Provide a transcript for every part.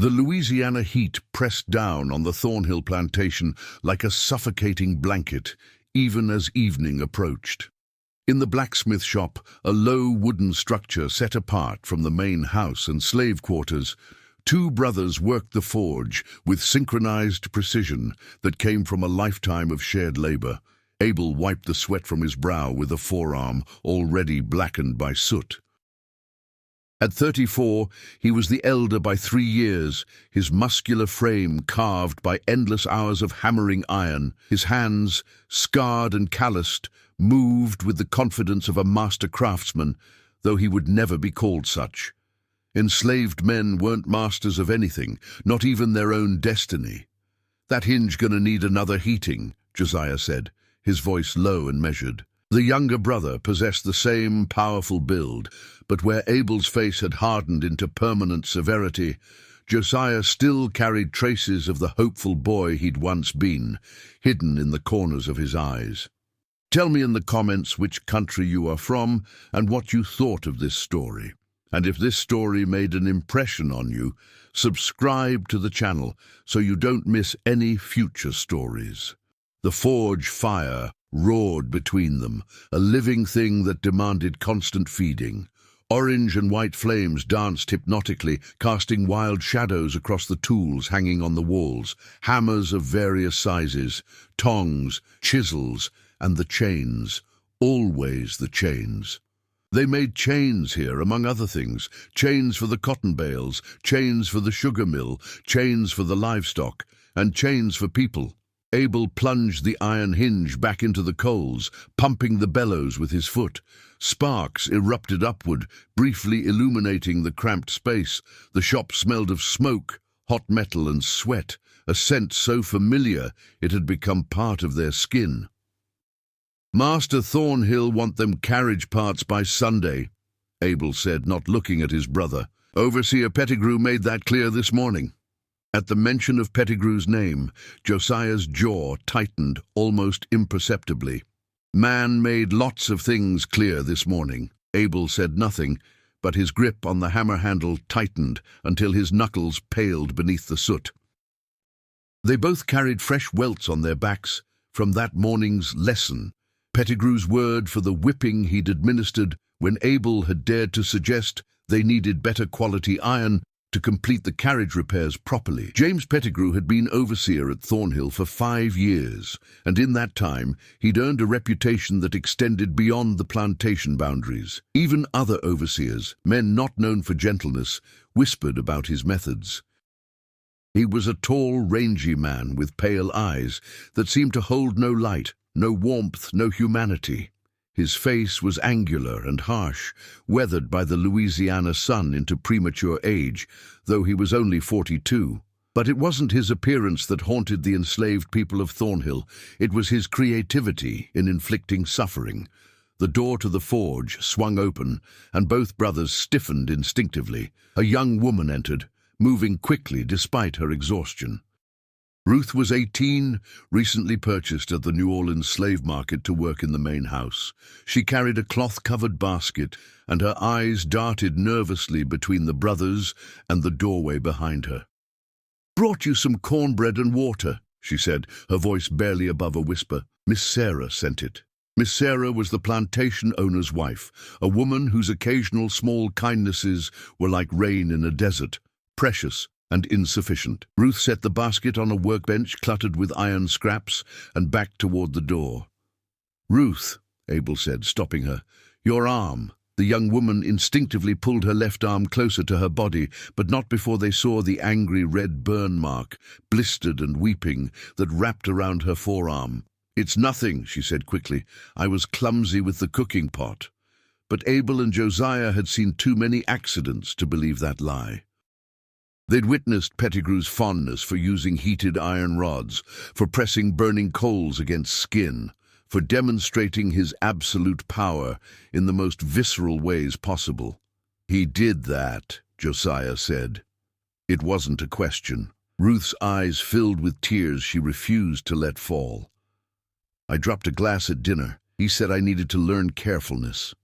The Louisiana heat pressed down on the Thornhill plantation like a suffocating blanket, even as evening approached. In the blacksmith shop, a low wooden structure set apart from the main house and slave quarters, two brothers worked the forge with synchronized precision that came from a lifetime of shared labor. Abel wiped the sweat from his brow with a forearm already blackened by soot. At 34, he was the elder by 3 years, his muscular frame carved by endless hours of hammering iron, his hands, scarred and calloused, moved with the confidence of a master craftsman, though he would never be called such. Enslaved men weren't masters of anything, not even their own destiny. "That hinge gonna need another heating," Josiah said, his voice low and measured. The younger brother possessed the same powerful build, but where Abel's face had hardened into permanent severity, Josiah still carried traces of the hopeful boy he'd once been, hidden in the corners of his eyes. Tell me in the comments which country you are from and what you thought of this story. And if this story made an impression on you, subscribe to the channel so you don't miss any future stories. The forge fire roared between them, a living thing that demanded constant feeding. Orange and white flames danced hypnotically, casting wild shadows across the tools hanging on the walls, hammers of various sizes, tongs, chisels, and the chains, always the chains. They made chains here, among other things, chains for the cotton bales, chains for the sugar mill, chains for the livestock, and chains for people. Abel plunged the iron hinge back into the coals, pumping the bellows with his foot. Sparks erupted upward, briefly illuminating the cramped space. The shop smelled of smoke, hot metal and sweat, a scent so familiar it had become part of their skin. "Master Thornhill want them carriage parts by Sunday," Abel said, not looking at his brother. "Overseer Pettigrew made that clear this morning." At the mention of Pettigrew's name, Josiah's jaw tightened almost imperceptibly. "Man made lots of things clear this morning." Abel said nothing, but his grip on the hammer handle tightened until his knuckles paled beneath the soot. They both carried fresh welts on their backs from that morning's lesson, Pettigrew's word for the whipping he'd administered when Abel had dared to suggest they needed better quality iron to complete the carriage repairs properly. James Pettigrew had been overseer at Thornhill for 5 years, and in that time he'd earned a reputation that extended beyond the plantation boundaries. Even other overseers, men not known for gentleness, whispered about his methods. He was a tall, rangy man with pale eyes that seemed to hold no light, no warmth, no humanity. His face was angular and harsh, weathered by the Louisiana sun into premature age, though he was only 42. But it wasn't his appearance that haunted the enslaved people of Thornhill. It was his creativity in inflicting suffering. The door to the forge swung open, and both brothers stiffened instinctively. A young woman entered, moving quickly despite her exhaustion. Ruth was 18, recently purchased at the New Orleans slave market to work in the main house. She carried a cloth-covered basket, and her eyes darted nervously between the brothers and the doorway behind her. "Brought you some cornbread and water," she said, her voice barely above a whisper. "Miss Sarah sent it." Miss Sarah was the plantation owner's wife, a woman whose occasional small kindnesses were like rain in a desert, precious and insufficient. Ruth set the basket on a workbench cluttered with iron scraps and backed toward the door. "Ruth," Abel said, stopping her, "your arm." The young woman instinctively pulled her left arm closer to her body, but not before they saw the angry red burn mark, blistered and weeping, that wrapped around her forearm. "It's nothing," she said quickly. "I was clumsy with the cooking pot." But Abel and Josiah had seen too many accidents to believe that lie. They'd witnessed Pettigrew's fondness for using heated iron rods, for pressing burning coals against skin, for demonstrating his absolute power in the most visceral ways possible. "He did that," Josiah said. It wasn't a question. Ruth's eyes filled with tears she refused to let fall. "I dropped a glass at dinner. He said I needed to learn carefulness."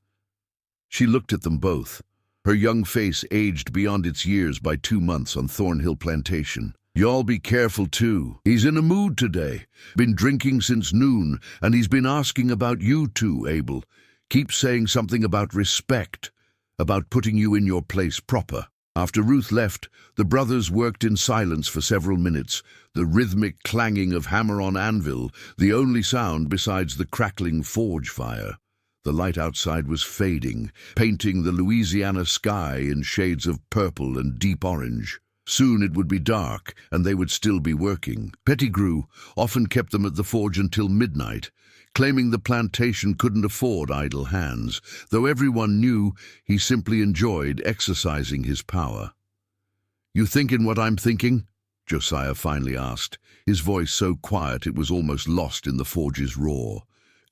She looked at them both. Her young face aged beyond its years by 2 months on Thornhill Plantation. "Y'all be careful, too. He's in a mood today. Been drinking since noon, and he's been asking about you two, Abel. Keeps saying something about respect, about putting you in your place proper." After Ruth left, the brothers worked in silence for several minutes, the rhythmic clanging of hammer on anvil, the only sound besides the crackling forge fire. The light outside was fading, painting the Louisiana sky in shades of purple and deep orange. Soon it would be dark, and they would still be working. Pettigrew often kept them at the forge until midnight, claiming the plantation couldn't afford idle hands, though everyone knew he simply enjoyed exercising his power. "You thinking what I'm thinking?" Josiah finally asked, his voice so quiet it was almost lost in the forge's roar.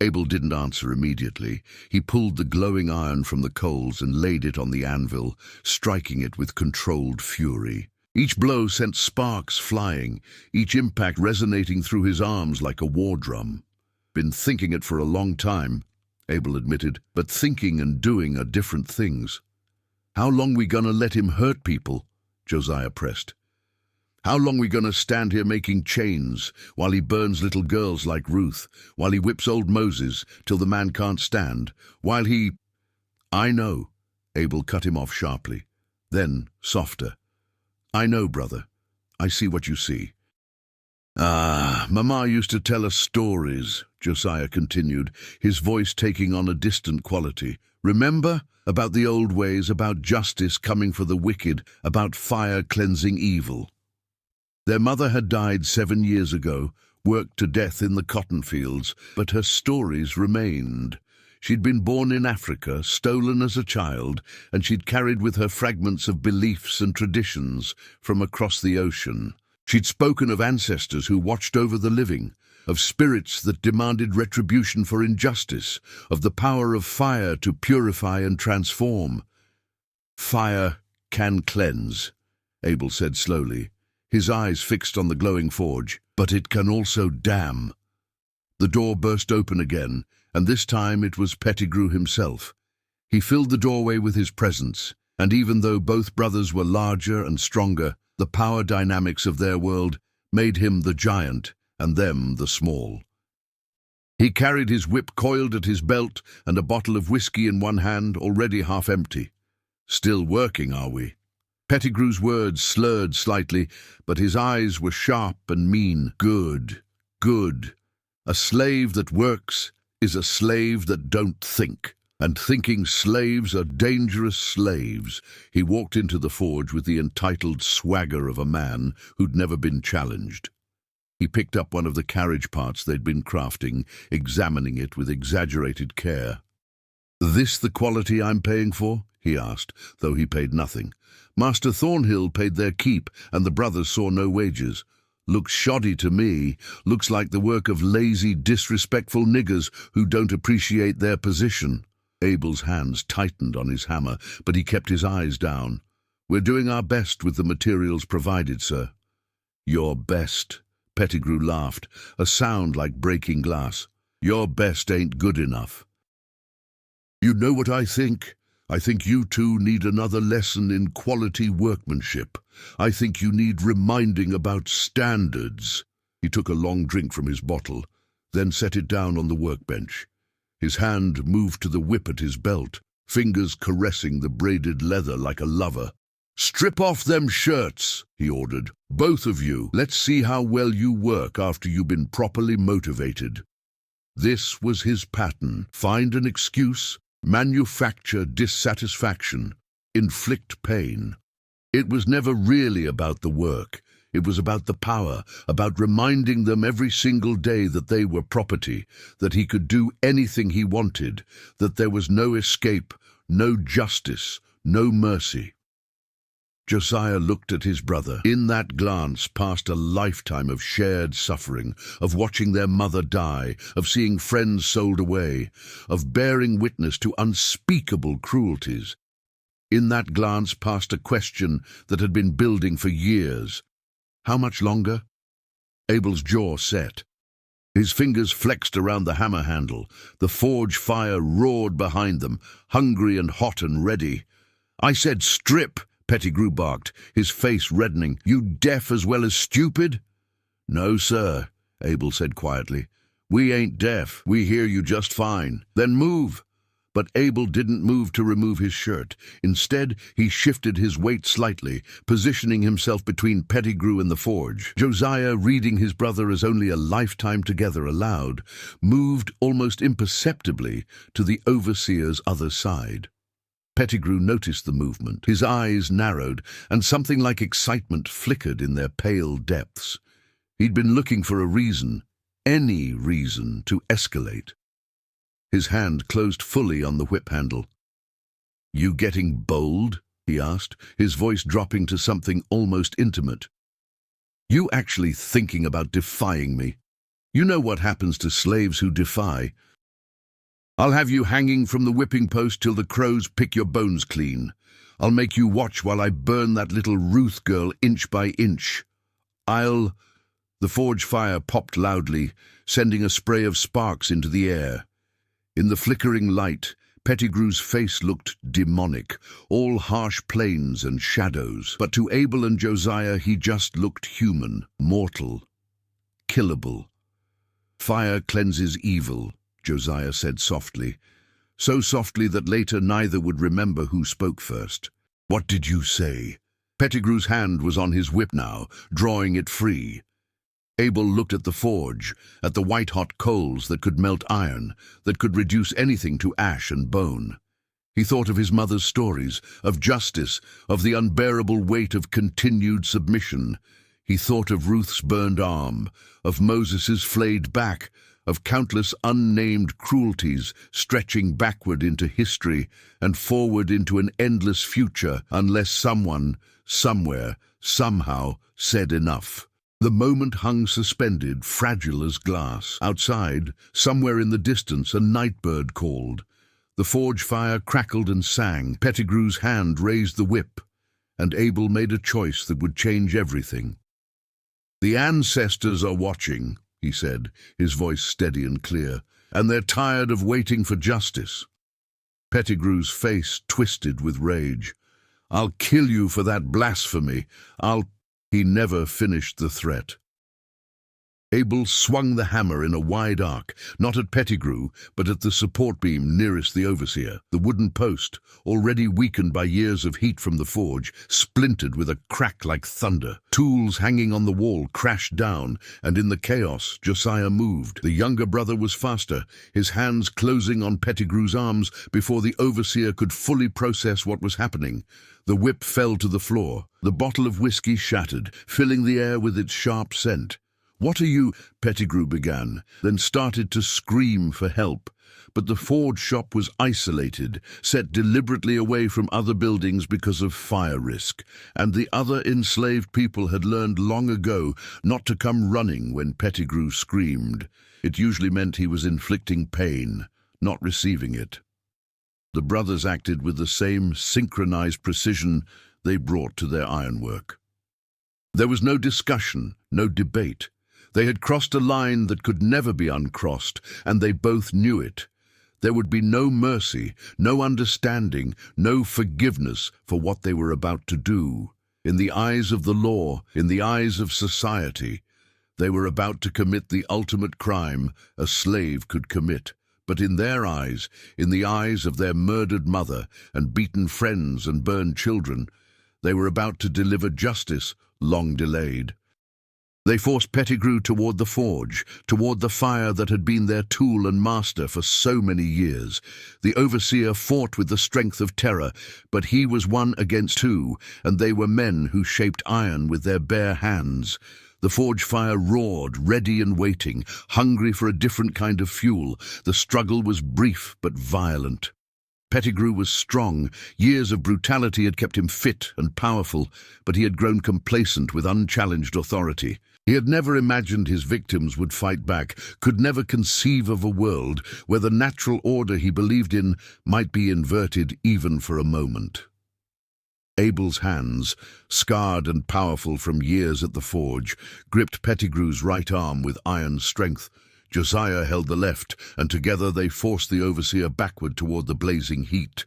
Abel didn't answer immediately. He pulled the glowing iron from the coals and laid it on the anvil, striking it with controlled fury. Each blow sent sparks flying, each impact resonating through his arms like a war drum. "Been thinking it for a long time," Abel admitted, "but thinking and doing are different things." "How long we gonna let him hurt people?" Josiah pressed. "How long we gonna stand here making chains, while he burns little girls like Ruth, while he whips old Moses till the man can't stand, while he—" "I know," Abel cut him off sharply. Then, softer, "I know, brother. I see what you see." Mama used to tell us stories," Josiah continued, his voice taking on a distant quality. "Remember? About the old ways, about justice coming for the wicked, about fire cleansing evil. Their mother had died 7 years ago, worked to death in the cotton fields, but her stories remained. She'd been born in Africa, stolen as a child, and she'd carried with her fragments of beliefs and traditions from across the ocean. She'd spoken of ancestors who watched over the living, of spirits that demanded retribution for injustice, of the power of fire to purify and transform. "Fire can cleanse," Abel said slowly, his eyes fixed on the glowing forge, "but it can also damn." The door burst open again, and this time it was Pettigrew himself. He filled the doorway with his presence, and even though both brothers were larger and stronger, the power dynamics of their world made him the giant and them the small. He carried his whip coiled at his belt and a bottle of whiskey in one hand, already half empty. "Still working, are we?" Pettigrew's words slurred slightly, but his eyes were sharp and mean. "Good, good. A slave that works is a slave that don't think. And thinking slaves are dangerous slaves." He walked into the forge with the entitled swagger of a man who'd never been challenged. He picked up one of the carriage parts they'd been crafting, examining it with exaggerated care. "This the quality I'm paying for?" he asked, though he paid nothing. "Master Thornhill paid their keep, and the brothers saw no wages. Looks shoddy to me. Looks like the work of lazy, disrespectful niggers who don't appreciate their position." Abel's hands tightened on his hammer, but he kept his eyes down. "We're doing our best with the materials provided, sir." "Your best," Pettigrew laughed, a sound like breaking glass. "Your best ain't good enough." "You know what I think? I think you two need another lesson in quality workmanship. I think you need reminding about standards." He took a long drink from his bottle, then set it down on the workbench. His hand moved to the whip at his belt, fingers caressing the braided leather like a lover. "Strip off them shirts," he ordered. "Both of you. Let's see how well you work after you've been properly motivated." This was his pattern. Find an excuse, manufacture dissatisfaction, inflict pain. It was never really about the work. It was about the power, about reminding them every single day that they were property, that he could do anything he wanted, that there was no escape, no justice, no mercy. Josiah looked at his brother. In that glance passed a lifetime of shared suffering, of watching their mother die, of seeing friends sold away, of bearing witness to unspeakable cruelties. In that glance passed a question that had been building for years. How much longer? Abel's jaw set. His fingers flexed around the hammer handle. The forge fire roared behind them, hungry and hot and ready. "I said strip," Pettigrew barked, his face reddening. "You deaf as well as stupid?" "No, sir," Abel said quietly. "We ain't deaf. We hear you just fine." "Then move." But Abel didn't move to remove his shirt. Instead, he shifted his weight slightly, positioning himself between Pettigrew and the forge. Josiah, reading his brother as only a lifetime together allowed, moved almost imperceptibly to the overseer's other side. Pettigrew noticed the movement. His eyes narrowed, and something like excitement flickered in their pale depths. He'd been looking for a reason, any reason, to escalate. His hand closed fully on the whip handle. "You getting bold?" he asked, his voice dropping to something almost intimate. "You actually thinking about defying me? You know what happens to slaves who defy. I'll have you hanging from the whipping post till the crows pick your bones clean. I'll make you watch while I burn that little Ruth girl inch by inch. The forge fire popped loudly, sending a spray of sparks into the air. In the flickering light, Pettigrew's face looked demonic, all harsh planes and shadows. But to Abel and Josiah he just looked human, mortal, killable. "Fire cleanses evil," Josiah said softly, so softly that later neither would remember who spoke first. "What did you say?" Pettigrew's hand was on his whip now, drawing it free. Abel looked at the forge, at the white-hot coals that could melt iron, that could reduce anything to ash and bone. He thought of his mother's stories, of justice, of the unbearable weight of continued submission. He thought of Ruth's burned arm, of Moses's flayed back, of countless unnamed cruelties stretching backward into history and forward into an endless future unless someone, somewhere, somehow said enough. The moment hung suspended, fragile as glass. Outside, somewhere in the distance, a nightbird called. The forge fire crackled and sang. Pettigrew's hand raised the whip, and Abel made a choice that would change everything. "The ancestors are watching," he said, his voice steady and clear, "and they're tired of waiting for justice." Pettigrew's face twisted with rage. "I'll kill you for that blasphemy. He never finished the threat. Abel swung the hammer in a wide arc, not at Pettigrew, but at the support beam nearest the overseer. The wooden post, already weakened by years of heat from the forge, splintered with a crack like thunder. Tools hanging on the wall crashed down, and in the chaos, Josiah moved. The younger brother was faster, his hands closing on Pettigrew's arms before the overseer could fully process what was happening. The whip fell to the floor. The bottle of whiskey shattered, filling the air with its sharp scent. "What are you?" Pettigrew began, then started to scream for help. But the forge shop was isolated, set deliberately away from other buildings because of fire risk, and the other enslaved people had learned long ago not to come running when Pettigrew screamed. It usually meant he was inflicting pain, not receiving it. The brothers acted with the same synchronized precision they brought to their ironwork. There was no discussion, no debate. They had crossed a line that could never be uncrossed, and they both knew it. There would be no mercy, no understanding, no forgiveness for what they were about to do. In the eyes of the law, in the eyes of society, they were about to commit the ultimate crime a slave could commit. But in their eyes, in the eyes of their murdered mother and beaten friends and burned children, they were about to deliver justice long delayed. They forced Pettigrew toward the forge, toward the fire that had been their tool and master for so many years. The overseer fought with the strength of terror, but he was one against two, and they were men who shaped iron with their bare hands. The forge fire roared, ready and waiting, hungry for a different kind of fuel. The struggle was brief but violent. Pettigrew was strong. Years of brutality had kept him fit and powerful, but he had grown complacent with unchallenged authority. He had never imagined his victims would fight back, could never conceive of a world where the natural order he believed in might be inverted even for a moment. Abel's hands, scarred and powerful from years at the forge, gripped Pettigrew's right arm with iron strength. Josiah held the left, and together they forced the overseer backward toward the blazing heat.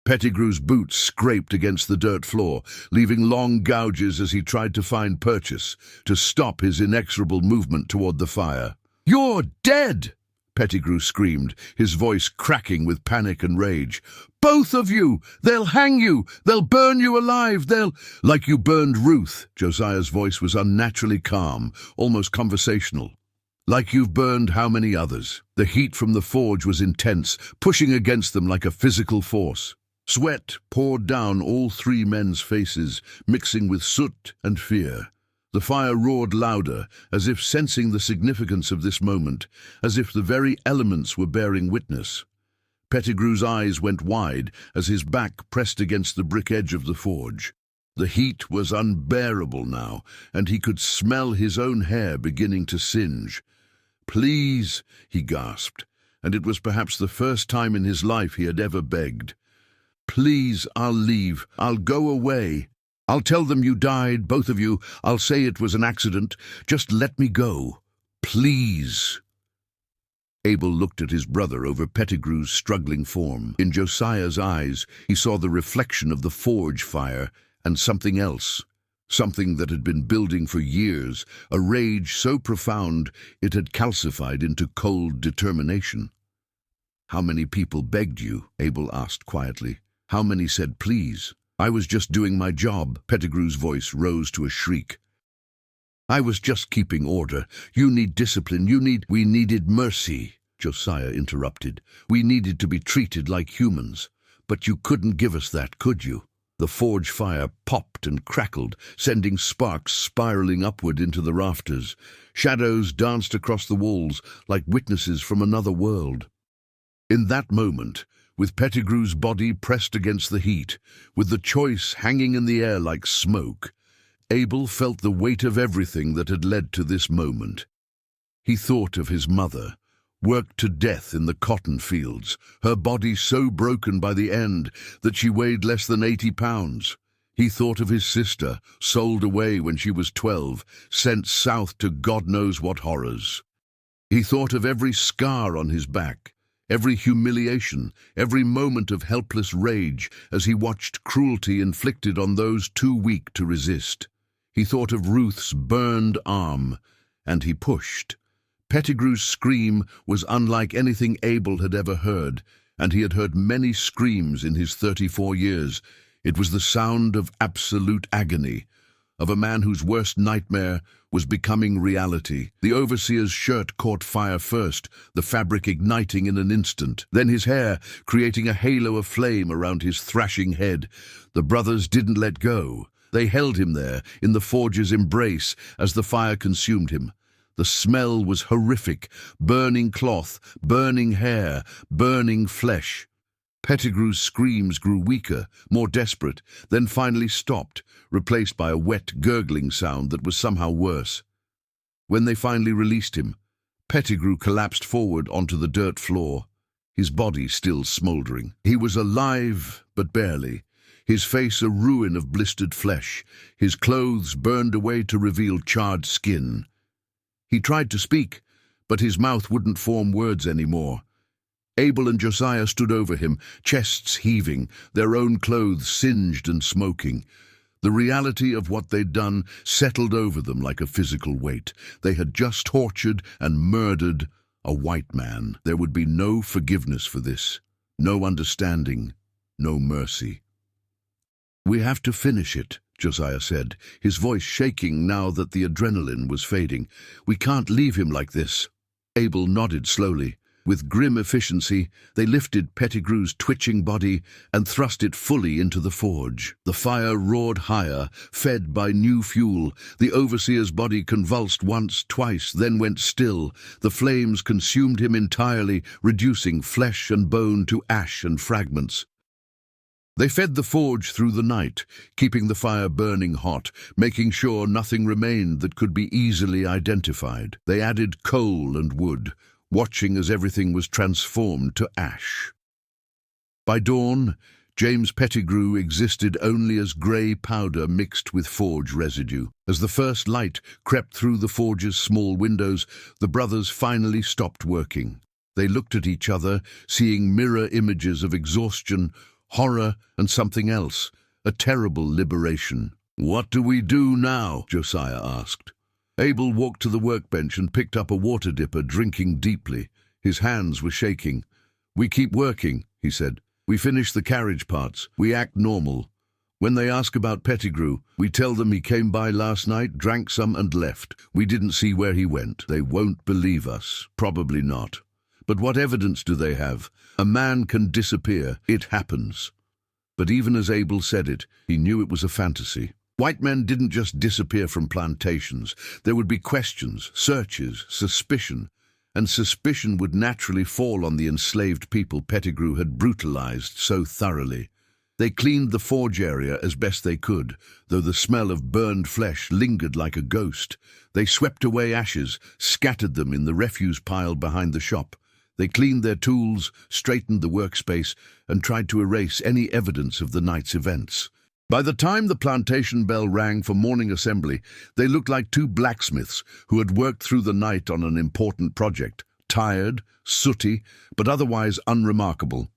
Pettigrew's boots scraped against the dirt floor, leaving long gouges as he tried to find purchase, to stop his inexorable movement toward the fire. "You're dead!" Pettigrew screamed, his voice cracking with panic and rage. "Both of you! They'll hang you! They'll burn you alive! They'll—" "Like you burned Ruth." Josiah's voice was unnaturally calm, almost conversational. "Like you've burned how many others?" The heat from the forge was intense, pushing against them like a physical force. Sweat poured down all three men's faces, mixing with soot and fear. The fire roared louder, as if sensing the significance of this moment, as if the very elements were bearing witness. Pettigrew's eyes went wide as his back pressed against the brick edge of the forge. The heat was unbearable now, and he could smell his own hair beginning to singe. "Please," he gasped, and it was perhaps the first time in his life he had ever begged. "Please, I'll leave. I'll go away. I'll tell them you died, both of you. I'll say it was an accident. Just let me go. Please." Abel looked at his brother over Pettigrew's struggling form. In Josiah's eyes, he saw the reflection of the forge fire and something else. Something that had been building for years, a rage so profound it had calcified into cold determination. "How many people begged you?" Abel asked quietly. "How many said please?" "I was just doing my job." Pettigrew's voice rose to a shriek. "I was just keeping order. You need discipline. We needed mercy," Josiah interrupted. "We needed to be treated like humans. But you couldn't give us that, could you?" The forge fire popped and crackled, sending sparks spiraling upward into the rafters. Shadows danced across the walls like witnesses from another world. In that moment, with Pettigrew's body pressed against the heat, with the choice hanging in the air like smoke, Abel felt the weight of everything that had led to this moment. He thought of his mother, worked to death in the cotton fields, her body so broken by the end that she weighed less than 80 pounds. He thought of his sister, sold away when she was 12, sent south to God knows what horrors. He thought of every scar on his back, every humiliation, every moment of helpless rage as he watched cruelty inflicted on those too weak to resist. He thought of Ruth's burned arm, and he pushed. Pettigrew's scream was unlike anything Abel had ever heard, and he had heard many screams in his 34 years. It was the sound of absolute agony, of a man whose worst nightmare was becoming reality. The overseer's shirt caught fire first, the fabric igniting in an instant, then his hair creating a halo of flame around his thrashing head. The brothers didn't let go. They held him there, in the forge's embrace, as the fire consumed him. The smell was horrific, burning cloth, burning hair, burning flesh. Pettigrew's screams grew weaker, more desperate, then finally stopped, replaced by a wet, gurgling sound that was somehow worse. When they finally released him, Pettigrew collapsed forward onto the dirt floor, his body still smouldering. He was alive, but barely, his face a ruin of blistered flesh, his clothes burned away to reveal charred skin. He tried to speak, but his mouth wouldn't form words anymore. Abel and Josiah stood over him, chests heaving, their own clothes singed and smoking. The reality of what they'd done settled over them like a physical weight. They had just tortured and murdered a white man. There would be no forgiveness for this, no understanding, no mercy. "We have to finish it," Josiah said, his voice shaking now that the adrenaline was fading. "We can't leave him like this." Abel nodded slowly. With grim efficiency, they lifted Pettigrew's twitching body and thrust it fully into the forge. The fire roared higher, fed by new fuel. The overseer's body convulsed once, twice, then went still. The flames consumed him entirely, reducing flesh and bone to ash and fragments. They fed the forge through the night, keeping the fire burning hot, making sure nothing remained that could be easily identified. They added coal and wood, watching as everything was transformed to ash. By dawn, James Pettigrew existed only as grey powder mixed with forge residue. As the first light crept through the forge's small windows, the brothers finally stopped working. They looked at each other, seeing mirror images of exhaustion, horror, and something else, a terrible liberation. "What do we do now?" Josiah asked. Abel walked to the workbench and picked up a water dipper, drinking deeply. His hands were shaking. "We keep working," he said. "We finish the carriage parts. We act normal. When they ask about Pettigrew, we tell them he came by last night, drank some and left. We didn't see where he went. They won't believe us. Probably not. But what evidence do they have? A man can disappear. It happens." But even as Abel said it, he knew it was a fantasy. White men didn't just disappear from plantations. There would be questions, searches, suspicion, and suspicion would naturally fall on the enslaved people Pettigrew had brutalized so thoroughly. They cleaned the forge area as best they could, though the smell of burned flesh lingered like a ghost. They swept away ashes, scattered them in the refuse pile behind the shop. They cleaned their tools, straightened the workspace, and tried to erase any evidence of the night's events. By the time the plantation bell rang for morning assembly, they looked like two blacksmiths who had worked through the night on an important project, tired, sooty, but otherwise unremarkable.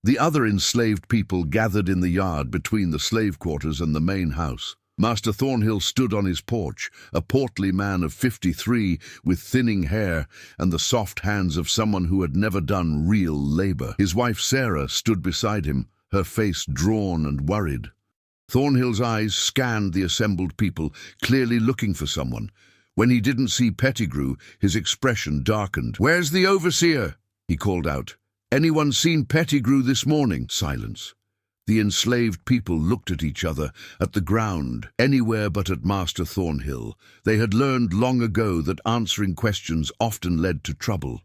The other enslaved people gathered in the yard between the slave quarters and the main house. Master Thornhill stood on his porch, a portly man of 53 with thinning hair and the soft hands of someone who had never done real labor. His wife Sarah stood beside him, her face drawn and worried. Thornhill's eyes scanned the assembled people, clearly looking for someone. When he didn't see Pettigrew, his expression darkened. "Where's the overseer?" he called out. "Anyone seen Pettigrew this morning?" Silence. The enslaved people looked at each other, at the ground, anywhere but at Master Thornhill. They had learned long ago that answering questions often led to trouble.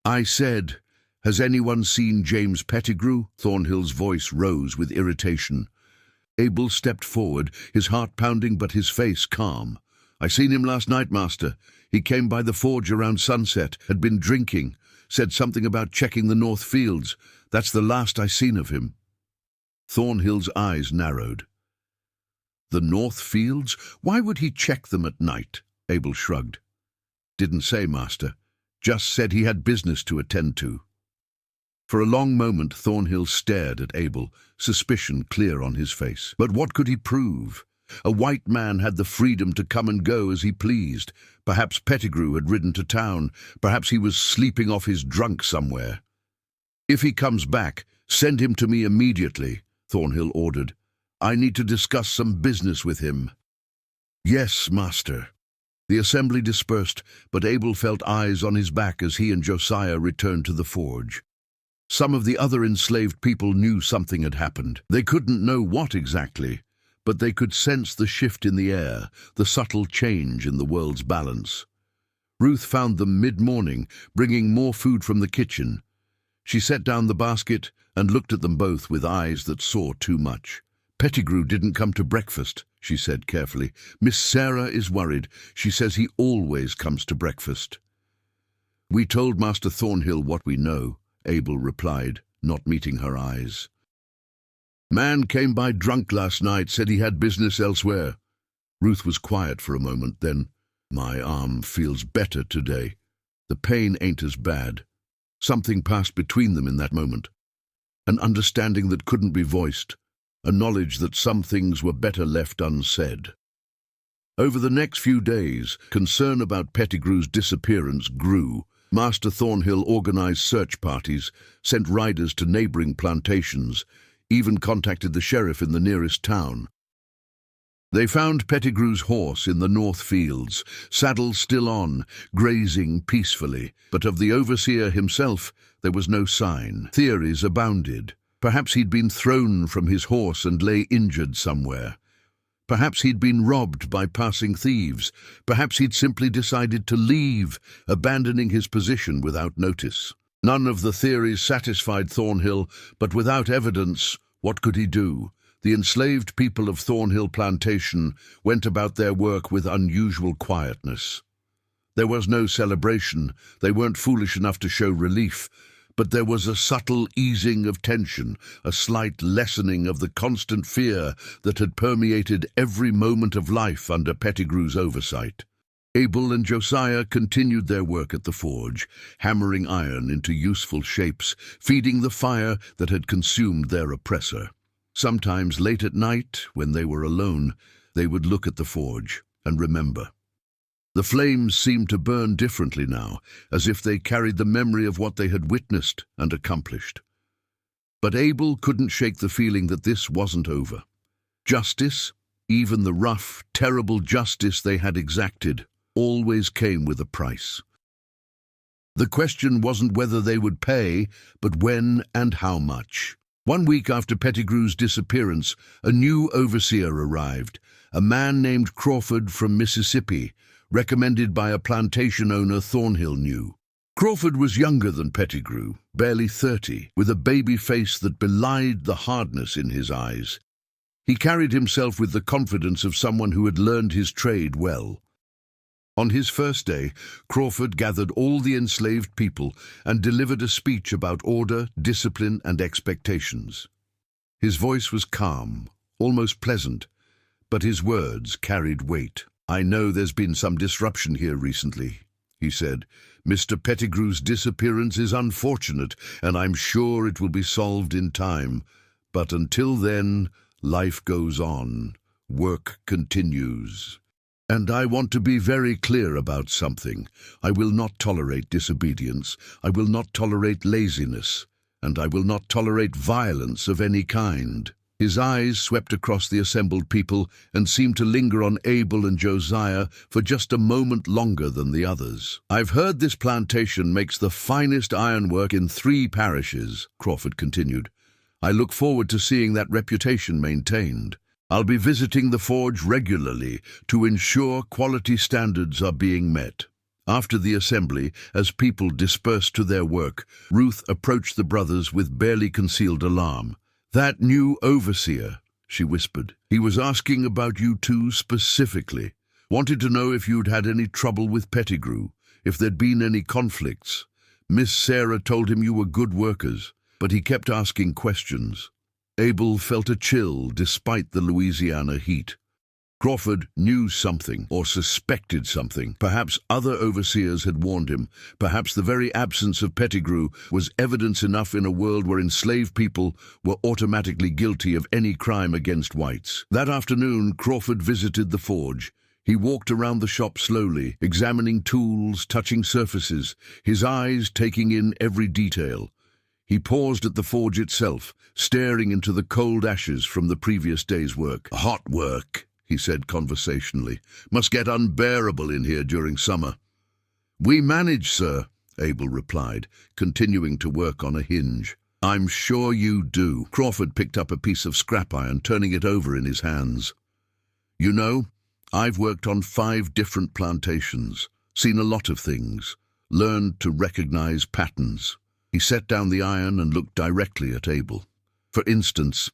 "I said, has anyone seen James Pettigrew?" Thornhill's voice rose with irritation. Abel stepped forward, his heart pounding but his face calm. "I seen him last night, Master. He came by the forge around sunset, had been drinking, said something about checking the north fields. That's the last I seen of him." Thornhill's eyes narrowed. "The north fields? Why would he check them at night?" Abel shrugged. "Didn't say, Master. Just said he had business to attend to." For a long moment Thornhill stared at Abel, suspicion clear on his face. But what could he prove? A white man had the freedom to come and go as he pleased. Perhaps Pettigrew had ridden to town. Perhaps he was sleeping off his drunk somewhere. "If he comes back, send him to me immediately," Thornhill ordered. "I need to discuss some business with him." "Yes, Master." The assembly dispersed, but Abel felt eyes on his back as he and Josiah returned to the forge. Some of the other enslaved people knew something had happened. They couldn't know what exactly, but they could sense the shift in the air, the subtle change in the world's balance. Ruth found them mid-morning, bringing more food from the kitchen. She set down the basket and looked at them both with eyes that saw too much. "Pettigrew didn't come to breakfast," she said carefully. "Miss Sarah is worried. She says he always comes to breakfast." "We told Master Thornhill what we know," Abel replied, not meeting her eyes. "Man came by drunk last night, said he had business elsewhere." Ruth was quiet for a moment, then, "My arm feels better today. The pain ain't as bad." Something passed between them in that moment. An understanding that couldn't be voiced, a knowledge that some things were better left unsaid. Over the next few days, concern about Pettigrew's disappearance grew. Master Thornhill organized search parties, sent riders to neighboring plantations, even contacted the sheriff in the nearest town. They found Pettigrew's horse in the north fields, saddle still on, grazing peacefully, but of the overseer himself there was no sign. Theories abounded. Perhaps he'd been thrown from his horse and lay injured somewhere. Perhaps he'd been robbed by passing thieves. Perhaps he'd simply decided to leave, abandoning his position without notice. None of the theories satisfied Thornhill, but without evidence, what could he do? The enslaved people of Thornhill Plantation went about their work with unusual quietness. There was no celebration. They weren't foolish enough to show relief. But there was a subtle easing of tension, a slight lessening of the constant fear that had permeated every moment of life under Pettigrew's oversight. Abel and Josiah continued their work at the forge, hammering iron into useful shapes, feeding the fire that had consumed their oppressor. Sometimes late at night, when they were alone, they would look at the forge and remember. The flames seemed to burn differently now, as if they carried the memory of what they had witnessed and accomplished. But Abel couldn't shake the feeling that this wasn't over. Justice, even the rough, terrible justice they had exacted, always came with a price. The question wasn't whether they would pay, but when and how much. 1 week after Pettigrew's disappearance, a new overseer arrived, a man named Crawford from Mississippi, recommended by a plantation owner Thornhill knew. Crawford was younger than Pettigrew, barely 30, with a baby face that belied the hardness in his eyes. He carried himself with the confidence of someone who had learned his trade well. On his first day, Crawford gathered all the enslaved people and delivered a speech about order, discipline, and expectations. His voice was calm, almost pleasant, but his words carried weight. "I know there's been some disruption here recently," he said. "Mr. Pettigrew's disappearance is unfortunate, and I'm sure it will be solved in time. But until then, life goes on. Work continues. And I want to be very clear about something. I will not tolerate disobedience. I will not tolerate laziness. And I will not tolerate violence of any kind." His eyes swept across the assembled people and seemed to linger on Abel and Josiah for just a moment longer than the others. "I've heard this plantation makes the finest ironwork in 3 parishes," Crawford continued. "I look forward to seeing that reputation maintained. I'll be visiting the forge regularly to ensure quality standards are being met." After the assembly, as people dispersed to their work, Ruth approached the brothers with barely concealed alarm. "That new overseer," she whispered. "He was asking about you two specifically. Wanted to know if you'd had any trouble with Pettigrew, if there'd been any conflicts. Miss Sarah told him you were good workers, but he kept asking questions." Abel felt a chill despite the Louisiana heat. Crawford knew something, or suspected something. Perhaps other overseers had warned him. Perhaps the very absence of Pettigrew was evidence enough in a world where enslaved people were automatically guilty of any crime against whites. That afternoon, Crawford visited the forge. He walked around the shop slowly, examining tools, touching surfaces, his eyes taking in every detail. He paused at the forge itself, staring into the cold ashes from the previous day's work. "Hot work," he said conversationally. "Must get unbearable in here during summer." "We manage, sir," Abel replied, continuing to work on a hinge. "I'm sure you do." Crawford picked up a piece of scrap iron, turning it over in his hands. "You know, I've worked on 5 different plantations, seen a lot of things, learned to recognize patterns." He set down the iron and looked directly at Abel. "For instance,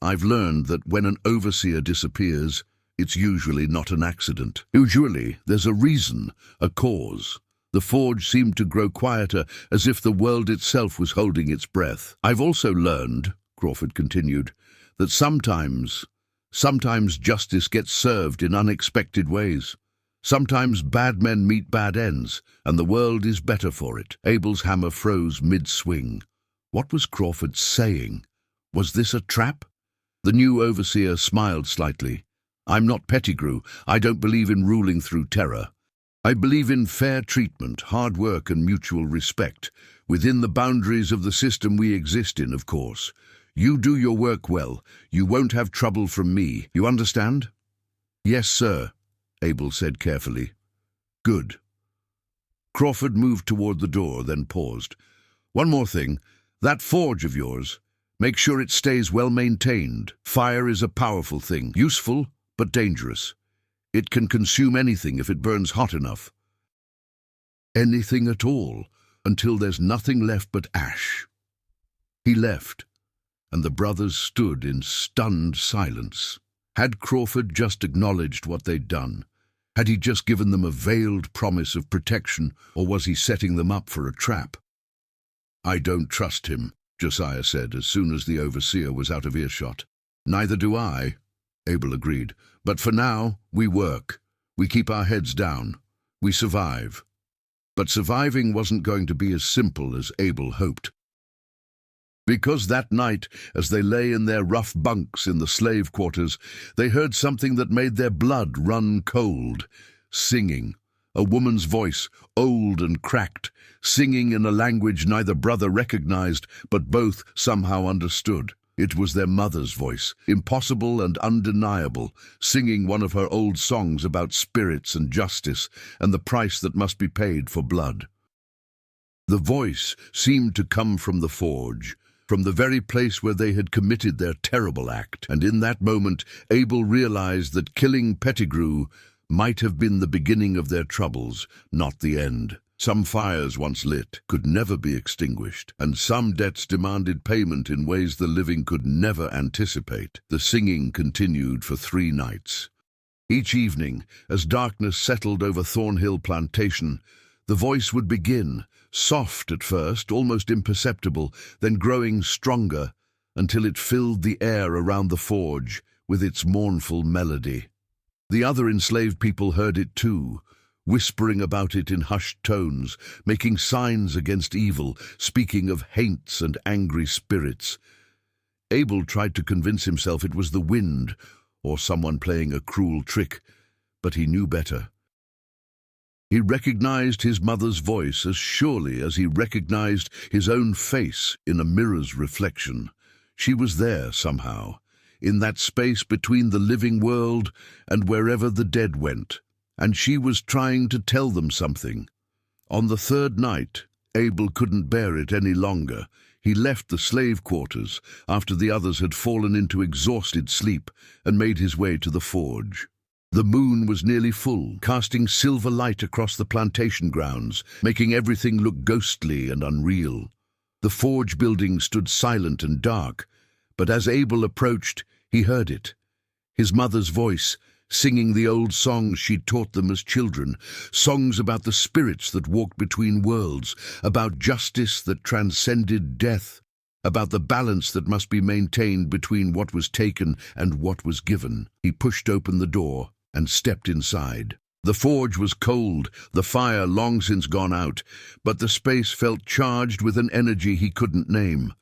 I've learned that when an overseer disappears, it's usually not an accident. Usually, there's a reason, a cause. The forge seemed to grow quieter, as if the world itself was holding its breath. I've also learned," Crawford continued, "that sometimes justice gets served in unexpected ways. Sometimes bad men meet bad ends, and the world is better for it." Abel's hammer froze mid-swing. What was Crawford saying? Was this a trap? The new overseer smiled slightly. "I'm not Pettigrew. I don't believe in ruling through terror. I believe in fair treatment, hard work, and mutual respect, within the boundaries of the system we exist in, of course. You do your work well. You won't have trouble from me. You understand?" "Yes, sir," Abel said carefully. "Good." Crawford moved toward the door, then paused. "One more thing. That forge of yours, make sure it stays well maintained. Fire is a powerful thing, useful but dangerous. It can consume anything if it burns hot enough. Anything at all, until there's nothing left but ash." He left, and the brothers stood in stunned silence. Had Crawford just acknowledged what they'd done? Had he just given them a veiled promise of protection, or was he setting them up for a trap? "I don't trust him," Josiah said as soon as the overseer was out of earshot. "Neither do I," Abel agreed. "But for now, we work. We keep our heads down. We survive. But surviving wasn't going to be as simple as Abel hoped. Because that night, as they lay in their rough bunks in the slave quarters, they heard something that made their blood run cold. Singing. A woman's voice, old and cracked, singing in a language neither brother recognized, but both somehow understood. It was their mother's voice, impossible and undeniable, singing one of her old songs about spirits and justice and the price that must be paid for blood. The voice seemed to come from the forge, from the very place where they had committed their terrible act, and in that moment Abel realized that killing Pettigrew might have been the beginning of their troubles, not the end. Some fires once lit could never be extinguished, and some debts demanded payment in ways the living could never anticipate. The singing continued for 3 nights. Each evening, as darkness settled over Thornhill Plantation, the voice would begin, soft at first, almost imperceptible, then growing stronger until it filled the air around the forge with its mournful melody. The other enslaved people heard it too, whispering about it in hushed tones, making signs against evil, speaking of haints and angry spirits. Abel tried to convince himself it was the wind or someone playing a cruel trick, but he knew better. He recognized his mother's voice as surely as he recognized his own face in a mirror's reflection. She was there somehow, in that space between the living world and wherever the dead went, and she was trying to tell them something. On the 3rd night, Abel couldn't bear it any longer. He left the slave quarters after the others had fallen into exhausted sleep and made his way to the forge. The moon was nearly full, casting silver light across the plantation grounds, making everything look ghostly and unreal. The forge building stood silent and dark, but as Abel approached, he heard it. His mother's voice, singing the old songs she'd taught them as children, songs about the spirits that walked between worlds, about justice that transcended death, about the balance that must be maintained between what was taken and what was given. He pushed open the door and stepped inside. The forge was cold, the fire long since gone out, but the space felt charged with an energy he couldn't name.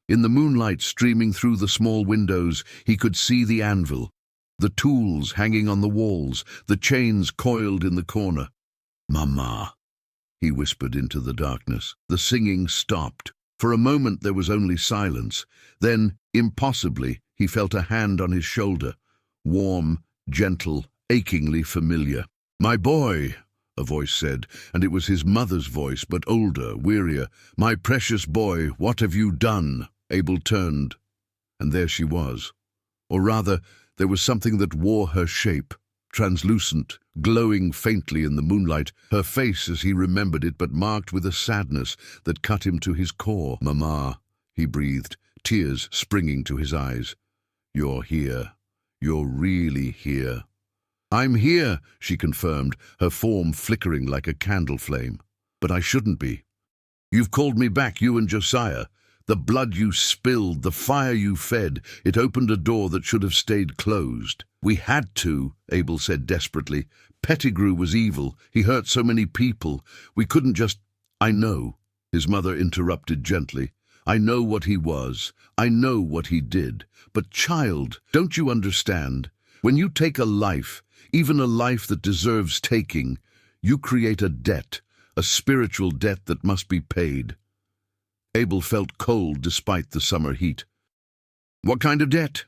In the moonlight streaming through the small windows, he could see the anvil, the tools hanging on the walls, the chains coiled in the corner. "Mama," he whispered into the darkness. The singing stopped. For a moment there was only silence. Then, impossibly, he felt a hand on his shoulder, warm, gentle, achingly familiar. "My boy," a voice said, and it was his mother's voice, but older, wearier. "My precious boy, what have you done?" Abel turned, and there she was. Or rather, there was something that wore her shape, translucent, glowing faintly in the moonlight, her face as he remembered it, but marked with a sadness that cut him to his core. "Mama," he breathed, tears springing to his eyes. "You're here. You're really here." "I'm here," she confirmed, her form flickering like a candle flame. "But I shouldn't be. You've called me back, you and Josiah. The blood you spilled, the fire you fed, it opened a door that should have stayed closed." "We had to," Abel said desperately. "Pettigrew was evil. He hurt so many people. We couldn't just—" "I know," his mother interrupted gently. "I know what he was. I know what he did. But child, don't you understand? When you take a life, even a life that deserves taking, you create a debt, a spiritual debt that must be paid." Abel felt cold despite the summer heat. "What kind of debt?"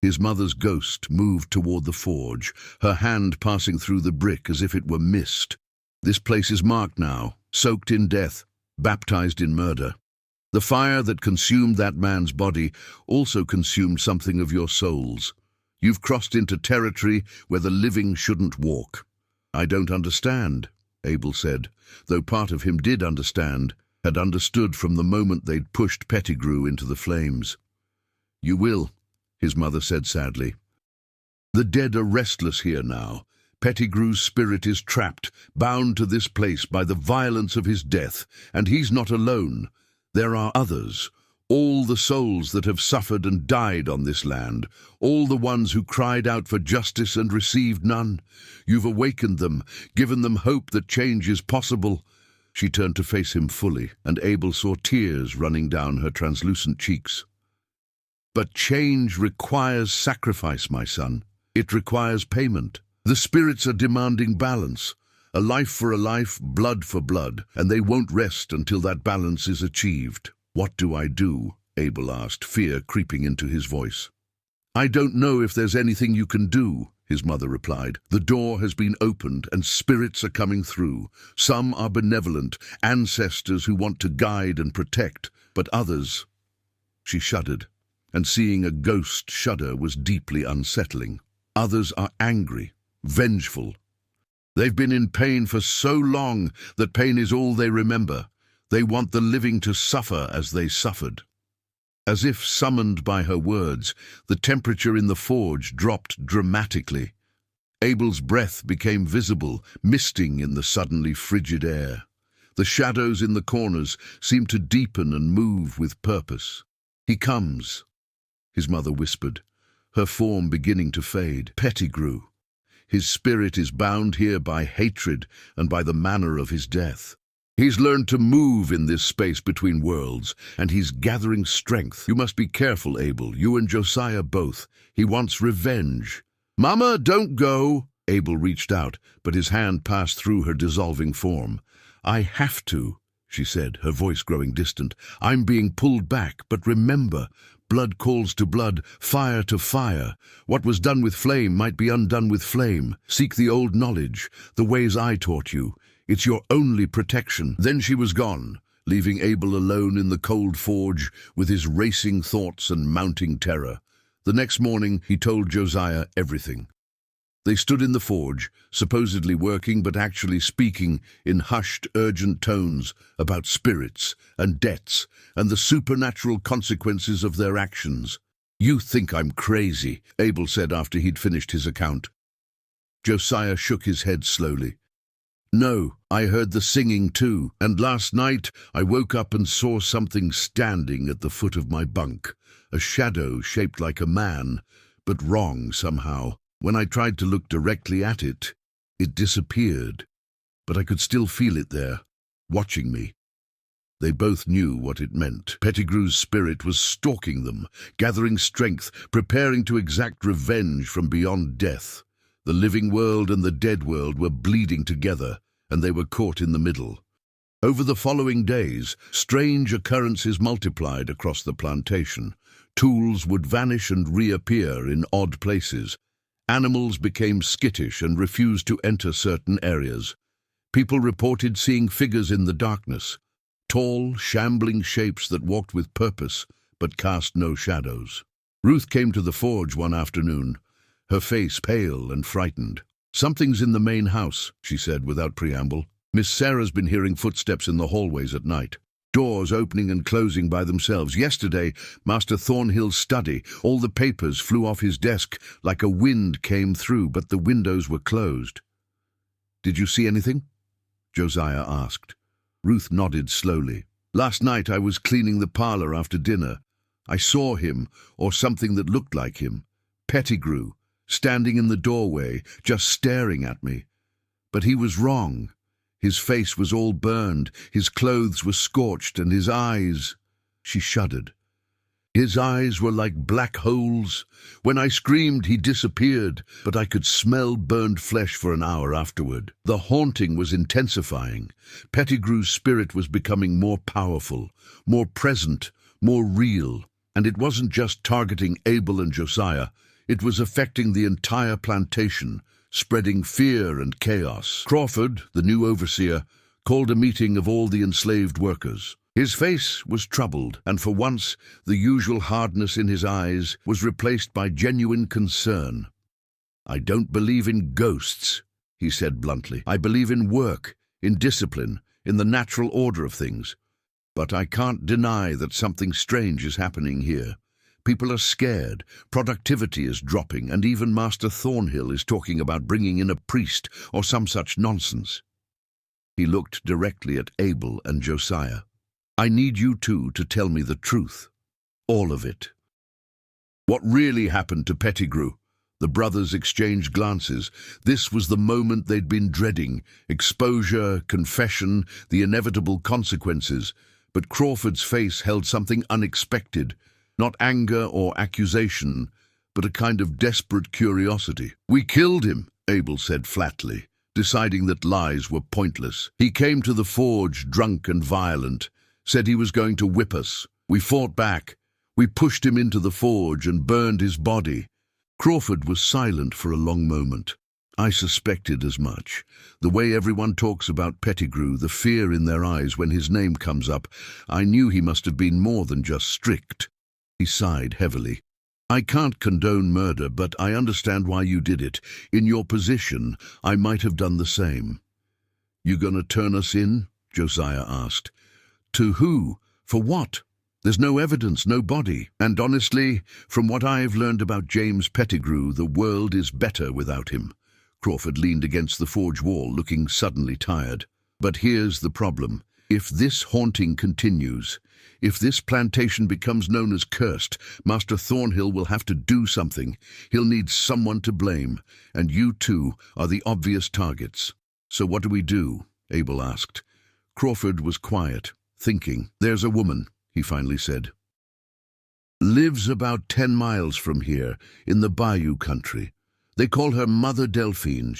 His mother's ghost moved toward the forge, her hand passing through the brick as if it were mist. "This place is marked now, soaked in death, baptized in murder. The fire that consumed that man's body also consumed something of your souls. You've crossed into territory where the living shouldn't walk." "I don't understand," Abel said, though part of him did understand, had understood from the moment they'd pushed Pettigrew into the flames. "You will," his mother said sadly. "The dead are restless here now. Pettigrew's spirit is trapped, bound to this place by the violence of his death, and he's not alone. There are others, all the souls that have suffered and died on this land, all the ones who cried out for justice and received none. You've awakened them, given them hope that change is possible." She turned to face him fully, and Abel saw tears running down her translucent cheeks. "But change requires sacrifice, my son. It requires payment. The spirits are demanding balance. A life for a life, blood for blood, and they won't rest until that balance is achieved." "What do I do?" Abel asked, fear creeping into his voice. "I don't know if there's anything you can do," his mother replied. "The door has been opened and spirits are coming through. Some are benevolent, ancestors who want to guide and protect, but others—" She shuddered, and seeing a ghost shudder was deeply unsettling. "Others are angry, vengeful. They've been in pain for so long that pain is all they remember. They want the living to suffer as they suffered." As if summoned by her words, the temperature in the forge dropped dramatically. Abel's breath became visible, misting in the suddenly frigid air. The shadows in the corners seemed to deepen and move with purpose. "He comes," his mother whispered, her form beginning to fade. "Pettigrew. His spirit is bound here by hatred and by the manner of his death. He's learned to move in this space between worlds, and he's gathering strength. You must be careful, Abel, you and Josiah both. He wants revenge." "Mama, don't go!" Abel reached out, but his hand passed through her dissolving form. "I have to," she said, her voice growing distant. "I'm being pulled back, but remember, blood calls to blood, fire to fire. What was done with flame might be undone with flame. Seek the old knowledge, the ways I taught you. It's your only protection." Then she was gone, leaving Abel alone in the cold forge with his racing thoughts and mounting terror. The next morning he told Josiah everything. They stood in the forge, supposedly working but actually speaking in hushed, urgent tones about spirits and debts and the supernatural consequences of their actions. "You think I'm crazy," Abel said after he'd finished his account. Josiah shook his head slowly. "No, I heard the singing too, and last night I woke up and saw something standing at the foot of my bunk, a shadow shaped like a man, but wrong somehow. When I tried to look directly at it, it disappeared, but I could still feel it there, watching me." They both knew what it meant. Pettigrew's spirit was stalking them, gathering strength, preparing to exact revenge from beyond death. The living world and the dead world were bleeding together, and they were caught in the middle. Over the following days, strange occurrences multiplied across the plantation. Tools would vanish and reappear in odd places. Animals became skittish and refused to enter certain areas. People reported seeing figures in the darkness, tall, shambling shapes that walked with purpose but cast no shadows. Ruth came to the forge one afternoon, her face pale and frightened. "Something's in the main house," she said without preamble. "Miss Sarah's been hearing footsteps in the hallways at night. Doors opening and closing by themselves. Yesterday, Master Thornhill's study, all the papers flew off his desk like a wind came through, but the windows were closed." "Did you see anything?" Josiah asked. Ruth nodded slowly. "Last night I was cleaning the parlor after dinner. I saw him, or something that looked like him. Pettigrew, standing in the doorway, just staring at me. But he was wrong. His face was all burned, his clothes were scorched, and his eyes—" She shuddered. "His eyes were like black holes. When I screamed, he disappeared, but I could smell burned flesh for an hour afterward. The haunting was intensifying. Pettigrew's spirit was becoming more powerful, more present, more real. And it wasn't just targeting Abel and Josiah. It was affecting the entire plantation, spreading fear and chaos. Crawford, the new overseer, called a meeting of all the enslaved workers. His face was troubled, and for once the usual hardness in his eyes was replaced by genuine concern. "I don't believe in ghosts," he said bluntly. "I believe in work, in discipline, in the natural order of things. But I can't deny that something strange is happening here. People are scared, productivity is dropping, and even Master Thornhill is talking about bringing in a priest or some such nonsense." He looked directly at Abel and Josiah. "I need you two to tell me the truth. All of it. What really happened to Pettigrew? The brothers exchanged glances. This was the moment they'd been dreading. Exposure, confession, the inevitable consequences. But Crawford's face held something unexpected. Not anger or accusation, but a kind of desperate curiosity. "We killed him," Abel said flatly, deciding that lies were pointless. "He came to the forge drunk and violent, said he was going to whip us. We fought back. We pushed him into the forge and burned his body." Crawford was silent for a long moment. "I suspected as much. The way everyone talks about Pettigrew, the fear in their eyes when his name comes up, I knew he must have been more than just strict." He sighed heavily. "I can't condone murder, but I understand why you did it. In your position, I might have done the same." "You gonna turn us in?" Josiah asked. "To who? For what? There's no evidence, no body. And honestly, from what I've learned about James Pettigrew, the world is better without him." Crawford leaned against the forge wall, looking suddenly tired. "But here's the problem. If this haunting continues, if this plantation becomes known as cursed, Master Thornhill will have to do something. He'll need someone to blame, and you two are the obvious targets." "So what do we do?" Abel asked. Crawford was quiet, thinking. "There's a woman," he finally said. "Lives about 10 miles from here, in the bayou country. They call her Mother Delphine.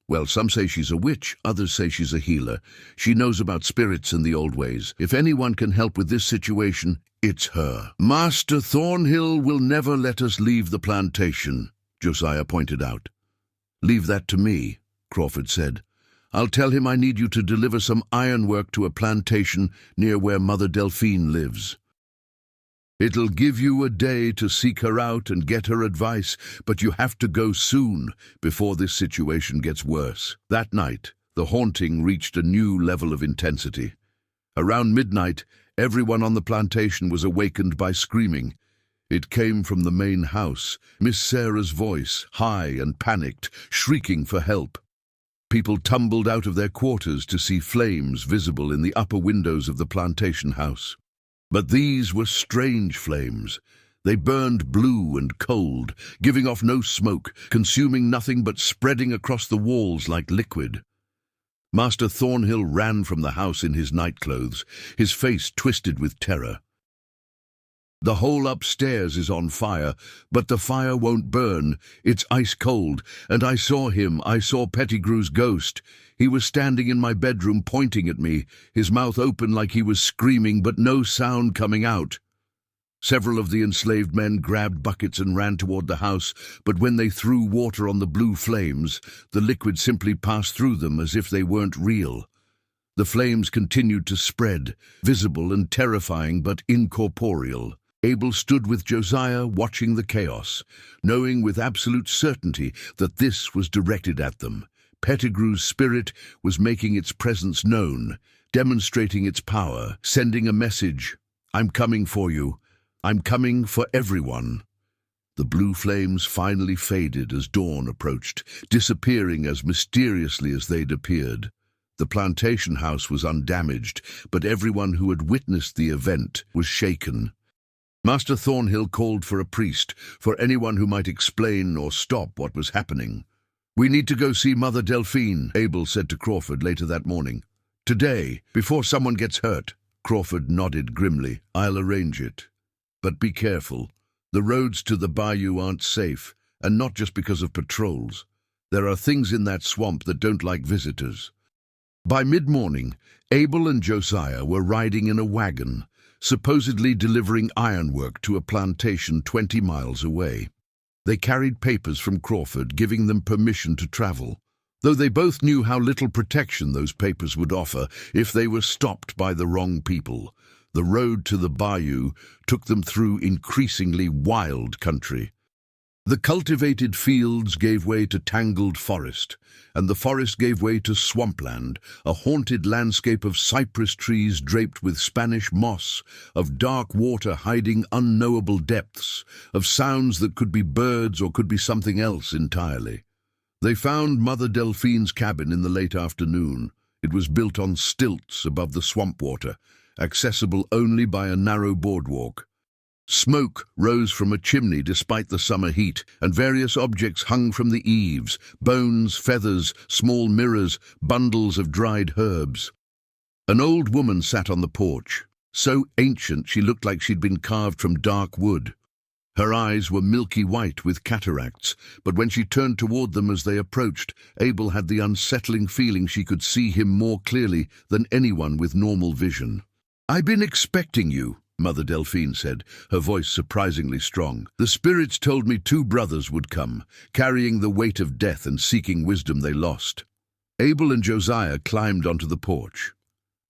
Well, some say she's a witch, others say she's a healer. She knows about spirits and the old ways. If anyone can help with this situation, it's her." "Master Thornhill will never let us leave the plantation," Josiah pointed out. "Leave that to me," Crawford said. "I'll tell him I need you to deliver some ironwork to a plantation near where Mother Delphine lives. It'll give you a day to seek her out and get her advice, but you have to go soon before this situation gets worse." That night, the haunting reached a new level of intensity. Around midnight, everyone on the plantation was awakened by screaming. It came from the main house, Miss Sarah's voice, high and panicked, shrieking for help. People tumbled out of their quarters to see flames visible in the upper windows of the plantation house. But these were strange flames. They burned blue and cold, giving off no smoke, consuming nothing but spreading across the walls like liquid. Master Thornhill ran from the house in his nightclothes, his face twisted with terror. "The whole upstairs is on fire, but the fire won't burn. It's ice cold, and I saw him. I saw Pettigrew's ghost. He was standing in my bedroom pointing at me, his mouth open like he was screaming, but no sound coming out." Several of the enslaved men grabbed buckets and ran toward the house, but when they threw water on the blue flames, the liquid simply passed through them as if they weren't real. The flames continued to spread, visible and terrifying but incorporeal. Abel stood with Josiah watching the chaos, knowing with absolute certainty that this was directed at them. Pettigrew's spirit was making its presence known, demonstrating its power, sending a message. "I'm coming for you. I'm coming for everyone." The blue flames finally faded as dawn approached, disappearing as mysteriously as they'd appeared. The plantation house was undamaged, but everyone who had witnessed the event was shaken. Master Thornhill called for a priest, for anyone who might explain or stop what was happening. "We need to go see Mother Delphine," Abel said to Crawford later that morning. "Today, before someone gets hurt." Crawford nodded grimly. "I'll arrange it. But be careful. The roads to the bayou aren't safe, and not just because of patrols. There are things in that swamp that don't like visitors." By mid-morning, Abel and Josiah were riding in a wagon, supposedly delivering ironwork to a plantation 20 miles away. They carried papers from Crawford giving them permission to travel, though they both knew how little protection those papers would offer if they were stopped by the wrong people. The road to the bayou took them through increasingly wild country. The cultivated fields gave way to tangled forest, and the forest gave way to swampland, a haunted landscape of cypress trees draped with Spanish moss, of dark water hiding unknowable depths, of sounds that could be birds or could be something else entirely. They found Mother Delphine's cabin in the late afternoon. It was built on stilts above the swamp water, accessible only by a narrow boardwalk. Smoke rose from a chimney despite the summer heat, and various objects hung from the eaves: bones, feathers, small mirrors, bundles of dried herbs. An old woman sat on the porch, so ancient she looked like she'd been carved from dark wood. Her eyes were milky white with cataracts, but when she turned toward them as they approached, Abel had the unsettling feeling she could see him more clearly than anyone with normal vision. "I've been expecting you," Mother Delphine said, her voice surprisingly strong. "The spirits told me 2 brothers would come, carrying the weight of death and seeking wisdom they lost." Abel and Josiah climbed onto the porch.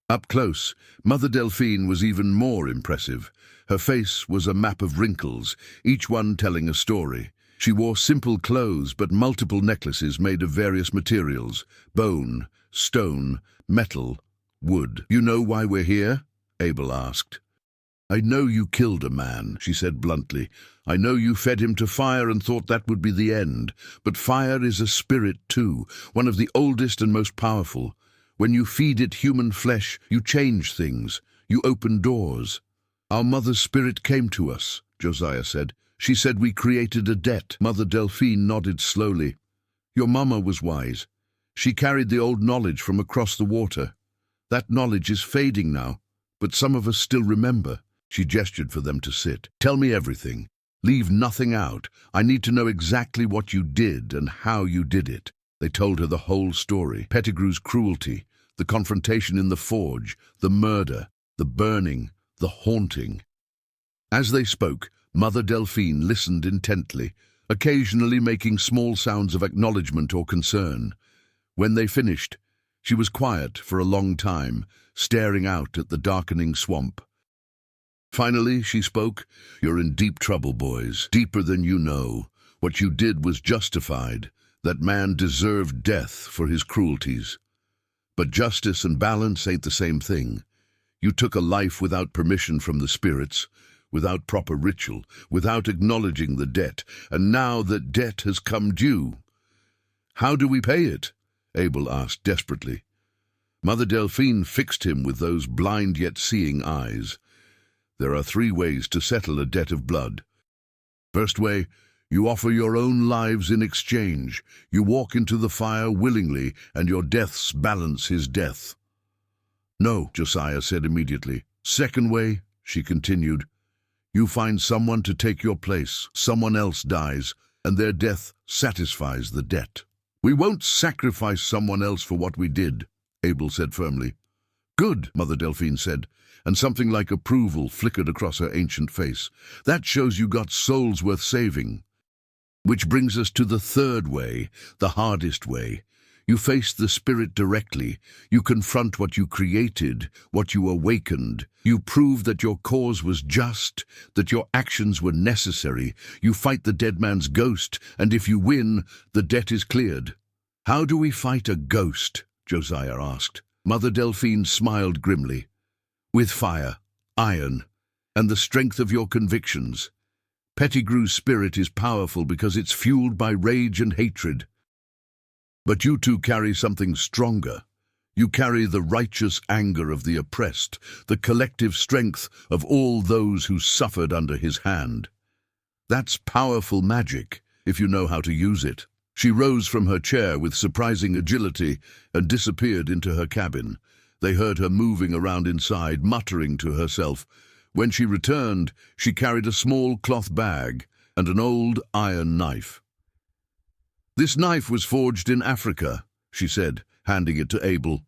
Up close, Mother Delphine was even more impressive. Her face was a map of wrinkles, each one telling a story. She wore simple clothes but multiple necklaces made of various materials: bone, stone, metal, wood. "You know why we're here?" Abel asked. "I know you killed a man," she said bluntly. "I know you fed him to fire and thought that would be the end. But fire is a spirit too, one of the oldest and most powerful. When you feed it human flesh, you change things. You open doors. Our mother's spirit came to us," Josiah said. "She said we created a debt." Mother Delphine nodded slowly. "Your mama was wise. She carried the old knowledge from across the water. That knowledge is fading now, but some of us still remember." She gestured for them to sit. "Tell me everything. Leave nothing out. I need to know exactly what you did and how you did it." They told her the whole story: Pettigrew's cruelty, the confrontation in the forge, the murder, the burning, the haunting. As they spoke, Mother Delphine listened intently, occasionally making small sounds of acknowledgement or concern. When they finished, she was quiet for a long time, staring out at the darkening swamp. Finally, she spoke. "You're in deep trouble, boys, deeper than you know. What you did was justified. That man deserved death for his cruelties. But justice and balance ain't the same thing. You took a life without permission from the spirits, without proper ritual, without acknowledging the debt, and now that debt has come due. How do we pay it?" Abel asked desperately. Mother Delphine fixed him with those blind yet seeing eyes. "There are 3 ways to settle a debt of blood. First way, you offer your own lives in exchange. You walk into the fire willingly, and your deaths balance his death." "No," Josiah said immediately. "Second way," she continued, "you find someone to take your place. Someone else dies, and their death satisfies the debt." "We won't sacrifice someone else for what we did," Abel said firmly. "Good," Mother Delphine said, and something like approval flickered across her ancient face. "That shows you got souls worth saving." Which brings us to the third way, the hardest way. You face the spirit directly. You confront what you created, what you awakened. You prove that your cause was just, that your actions were necessary. You fight the dead man's ghost, and if you win, the debt is cleared. "How do we fight a ghost?" Josiah asked. Mother Delphine smiled grimly. "With fire, iron, and the strength of your convictions. Pettigrew's spirit is powerful because it's fueled by rage and hatred. But you two carry something stronger. You carry the righteous anger of the oppressed, the collective strength of all those who suffered under his hand. That's powerful magic, if you know how to use it." She rose from her chair with surprising agility and disappeared into her cabin. They heard her moving around inside, muttering to herself. When she returned, she carried a small cloth bag and an old iron knife. "This knife was forged in Africa," she said, handing it to Abel.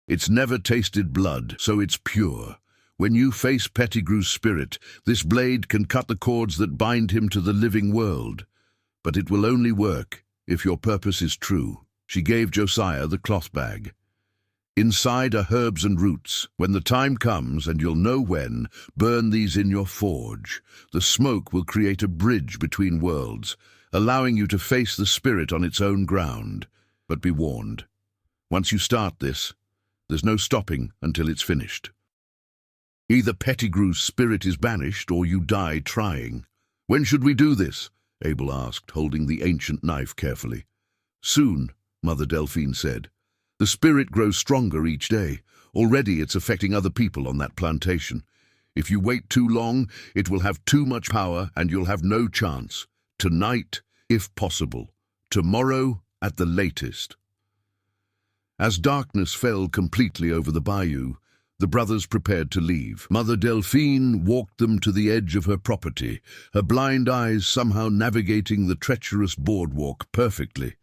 "It's never tasted blood, so it's pure. When you face Pettigrew's spirit, this blade can cut the cords that bind him to the living world. But it will only work if your purpose is true." She gave Josiah the cloth bag. "Inside are herbs and roots. When the time comes, and you'll know when, burn these in your forge. The smoke will create a bridge between worlds, allowing you to face the spirit on its own ground. But be warned, once you start this, there's no stopping until it's finished. Either Pettigrew's spirit is banished or you die trying." "When should we do this?" Abel asked, holding the ancient knife carefully. "Soon," Mother Delphine said. "The spirit grows stronger each day. Already it's affecting other people on that plantation. If you wait too long, it will have too much power and you'll have no chance. Tonight, if possible. Tomorrow, at the latest. As darkness fell completely over the bayou, the brothers prepared to leave. Mother Delphine walked them to the edge of her property, her blind eyes somehow navigating the treacherous boardwalk perfectly.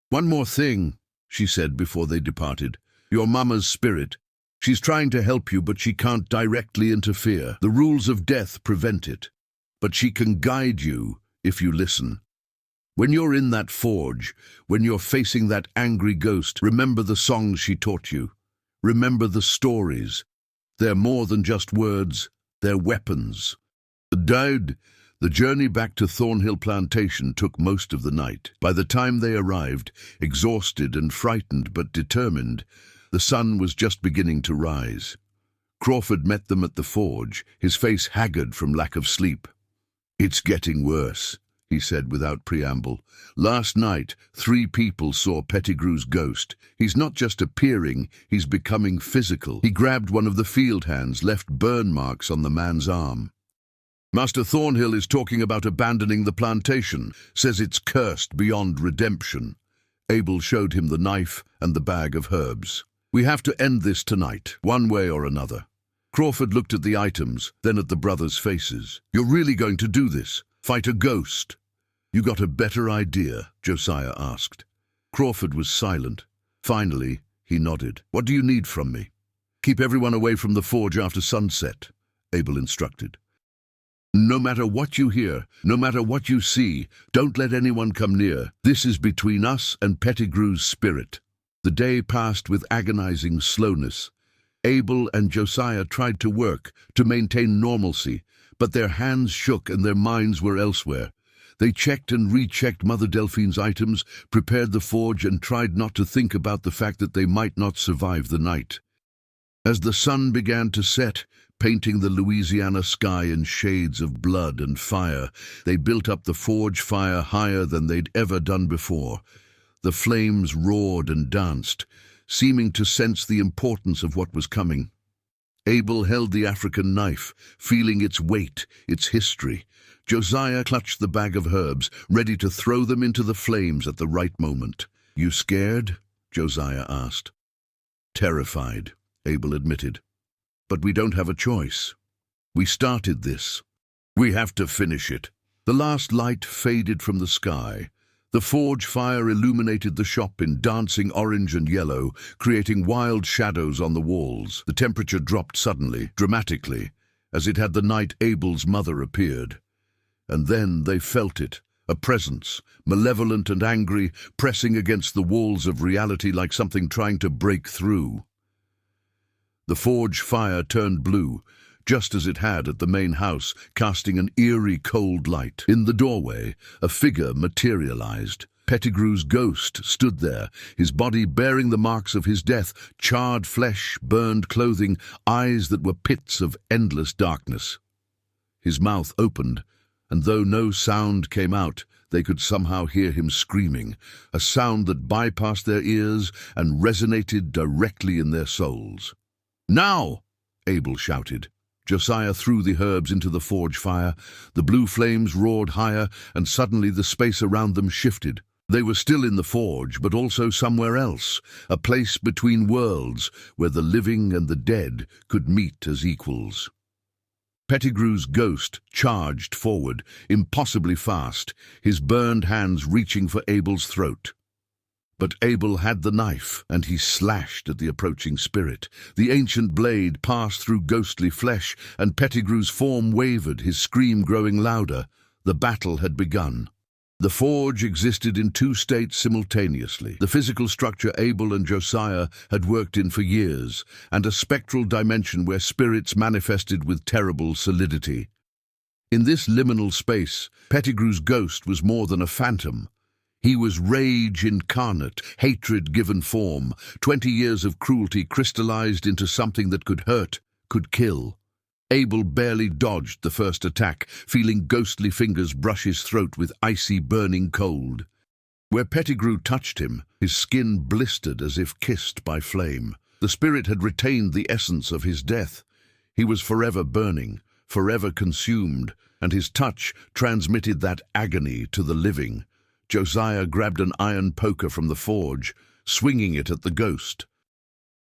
"One more thing," she said before they departed. "Your mama's spirit. She's trying to help you, but she can't directly interfere. The rules of death prevent it. But she can guide you if you listen. When you're in that forge, when you're facing that angry ghost, remember the songs she taught you. Remember the stories. They're more than just words, they're weapons." The journey back to Thornhill Plantation took most of the night. By the time they arrived, exhausted and frightened but determined, the sun was just beginning to rise. Crawford met them at the forge, his face haggard from lack of sleep. "It's getting worse," he said without preamble. "Last night, 3 people saw Pettigrew's ghost. He's not just appearing, he's becoming physical." He grabbed one of the field hands, left burn marks on the man's arm. "Master Thornhill is talking about abandoning the plantation, says it's cursed beyond redemption." Abel showed him the knife and the bag of herbs. "We have to end this tonight, one way or another." Crawford looked at the items, then at the brothers' faces. "You're really going to do this? Fight a ghost?" "You got a better idea?" Josiah asked. Crawford was silent. Finally, he nodded. "What do you need from me?" "Keep everyone away from the forge after sunset," Abel instructed. "No matter what you hear, no matter what you see, don't let anyone come near. This is between us and Pettigrew's spirit." The day passed with agonizing slowness. Abel and Josiah tried to work, to maintain normalcy, but their hands shook and their minds were elsewhere. They checked and rechecked Mother Delphine's items, prepared the forge, and tried not to think about the fact that they might not survive the night. As the sun began to set, painting the Louisiana sky in shades of blood and fire, they built up the forge fire higher than they'd ever done before. The flames roared and danced, seeming to sense the importance of what was coming. Abel held the African knife, feeling its weight, its history. Josiah clutched the bag of herbs, ready to throw them into the flames at the right moment. "You scared?" Josiah asked. "Terrified," Abel admitted. "But we don't have a choice. We started this. We have to finish it." The last light faded from the sky. The forge fire illuminated the shop in dancing orange and yellow, creating wild shadows on the walls. The temperature dropped suddenly, dramatically, as it had the night Abel's mother appeared. And then they felt it, a presence, malevolent and angry, pressing against the walls of reality like something trying to break through. The forge fire turned blue, just as it had at the main house, casting an eerie cold light. In the doorway, a figure materialized. Pettigrew's ghost stood there, his body bearing the marks of his death, charred flesh, burned clothing, eyes that were pits of endless darkness. His mouth opened, and though no sound came out, they could somehow hear him screaming, a sound that bypassed their ears and resonated directly in their souls. "Now!" Abel shouted. Josiah threw the herbs into the forge fire. The blue flames roared higher, and suddenly the space around them shifted. They were still in the forge, but also somewhere else, a place between worlds where the living and the dead could meet as equals. Pettigrew's ghost charged forward, impossibly fast, his burned hands reaching for Abel's throat. But Abel had the knife, and he slashed at the approaching spirit. The ancient blade passed through ghostly flesh, and Pettigrew's form wavered, his scream growing louder. The battle had begun. The forge existed in 2 states simultaneously, the physical structure Abel and Josiah had worked in for years, and a spectral dimension where spirits manifested with terrible solidity. In this liminal space, Pettigrew's ghost was more than a phantom. He was rage incarnate, hatred given form, 20 years of cruelty crystallized into something that could hurt, could kill. Abel barely dodged the first attack, feeling ghostly fingers brush his throat with icy burning cold. Where Pettigrew touched him, his skin blistered as if kissed by flame. The spirit had retained the essence of his death. He was forever burning, forever consumed, and his touch transmitted that agony to the living. Josiah grabbed an iron poker from the forge, swinging it at the ghost.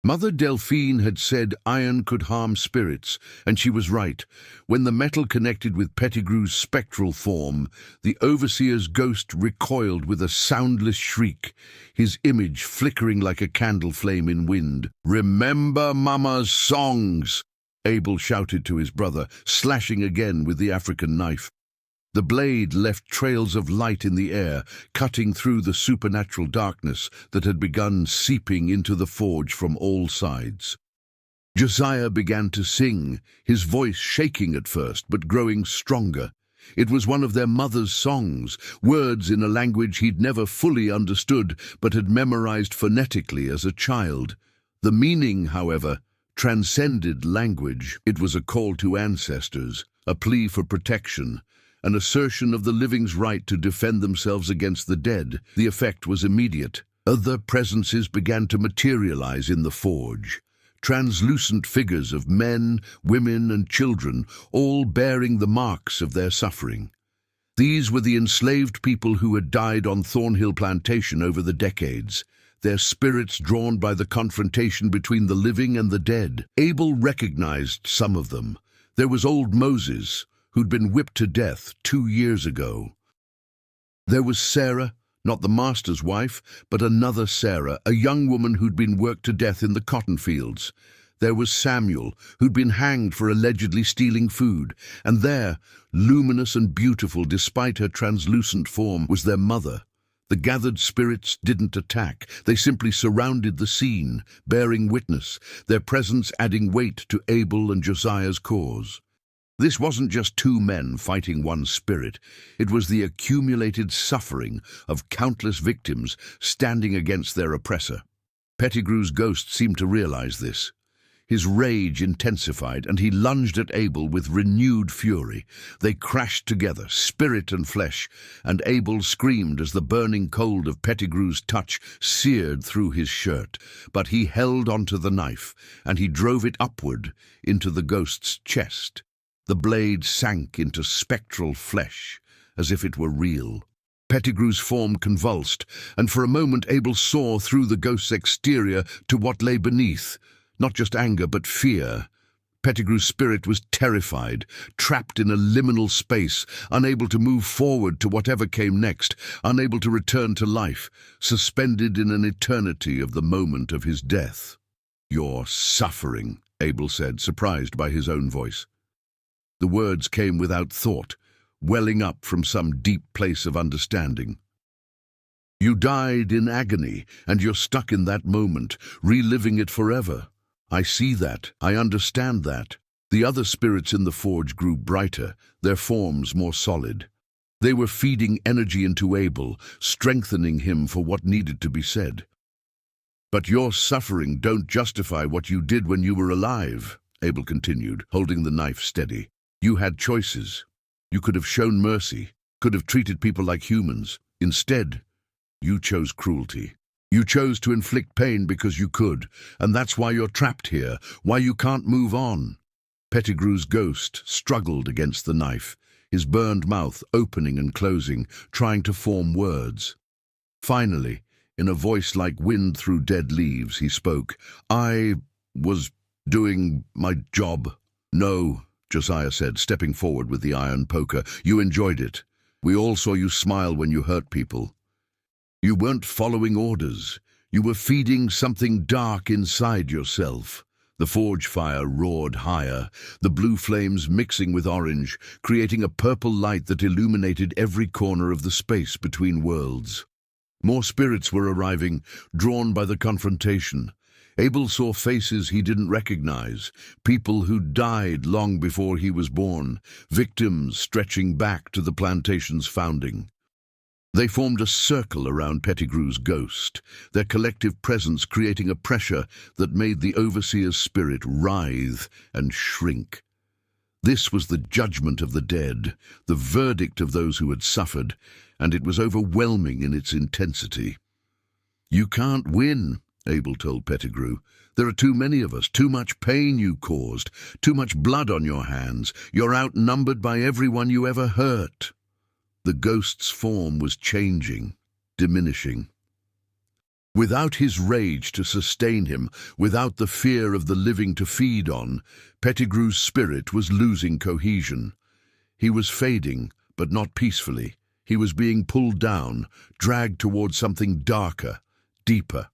Mother Delphine had said iron could harm spirits, and she was right. When the metal connected with Pettigrew's spectral form, the overseer's ghost recoiled with a soundless shriek, his image flickering like a candle flame in wind. "Remember Mama's songs!" Abel shouted to his brother, slashing again with the African knife. The blade left trails of light in the air, cutting through the supernatural darkness that had begun seeping into the forge from all sides. Josiah began to sing, his voice shaking at first, but growing stronger. It was one of their mother's songs, words in a language he'd never fully understood, but had memorized phonetically as a child. The meaning, however, transcended language. It was a call to ancestors, a plea for protection, an assertion of the living's right to defend themselves against the dead. The effect was immediate. Other presences began to materialize in the forge. Translucent figures of men, women, and children, all bearing the marks of their suffering. These were the enslaved people who had died on Thornhill Plantation over the decades, their spirits drawn by the confrontation between the living and the dead. Abel recognized some of them. There was old Moses, who'd been whipped to death 2 years ago. There was Sarah, not the master's wife, but another Sarah, a young woman who'd been worked to death in the cotton fields. There was Samuel, who'd been hanged for allegedly stealing food. And there, luminous and beautiful despite her translucent form, was their mother. The gathered spirits didn't attack. They simply surrounded the scene, bearing witness, their presence adding weight to Abel and Josiah's cause. This wasn't just two men fighting one spirit. It was the accumulated suffering of countless victims standing against their oppressor. Pettigrew's ghost seemed to realize this. His rage intensified, and he lunged at Abel with renewed fury. They crashed together, spirit and flesh, and Abel screamed as the burning cold of Pettigrew's touch seared through his shirt. But he held onto the knife, and he drove it upward into the ghost's chest. The blade sank into spectral flesh, as if it were real. Pettigrew's form convulsed, and for a moment Abel saw through the ghost's exterior to what lay beneath. Not just anger, but fear. Pettigrew's spirit was terrified, trapped in a liminal space, unable to move forward to whatever came next, unable to return to life, suspended in an eternity of the moment of his death. "You're suffering," Abel said, surprised by his own voice. The words came without thought, welling up from some deep place of understanding. "You died in agony, and you're stuck in that moment, reliving it forever. I see that. I understand that." The other spirits in the forge grew brighter, their forms more solid. They were feeding energy into Abel, strengthening him for what needed to be said. "But your suffering don't justify what you did when you were alive," Abel continued, holding the knife steady. "You had choices. You could have shown mercy, could have treated people like humans. Instead, you chose cruelty. You chose to inflict pain because you could, and that's why you're trapped here, why you can't move on." Pettigrew's ghost struggled against the knife, his burned mouth opening and closing, trying to form words. Finally, in a voice like wind through dead leaves, he spoke. "I was doing my job." "No," Josiah said, stepping forward with the iron poker. "You enjoyed it. We all saw you smile when you hurt people. You weren't following orders. You were feeding something dark inside yourself." The forge fire roared higher, the blue flames mixing with orange, creating a purple light that illuminated every corner of the space between worlds. More spirits were arriving, drawn by the confrontation. Abel saw faces he didn't recognize, people who died long before he was born, victims stretching back to the plantation's founding. They formed a circle around Pettigrew's ghost, their collective presence creating a pressure that made the overseer's spirit writhe and shrink. This was the judgment of the dead, the verdict of those who had suffered, and it was overwhelming in its intensity. "You can't win," Abel told Pettigrew. "There are too many of us, too much pain you caused, too much blood on your hands. You're outnumbered by everyone you ever hurt." The ghost's form was changing, diminishing. Without his rage to sustain him, without the fear of the living to feed on, Pettigrew's spirit was losing cohesion. He was fading, but not peacefully. He was being pulled down, dragged toward something darker, deeper.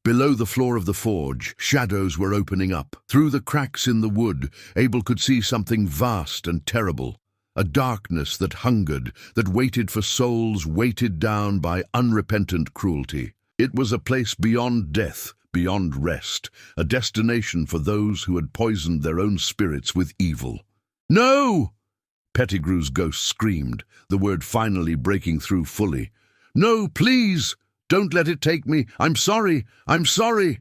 Below the floor of the forge, shadows were opening up. Through the cracks in the wood, Abel could see something vast and terrible. A darkness that hungered, that waited for souls weighted down by unrepentant cruelty. It was a place beyond death, beyond rest, a destination for those who had poisoned their own spirits with evil. "No!" Pettigrew's ghost screamed, the word finally breaking through fully. "No, please! Don't let it take me! I'm sorry! I'm sorry!"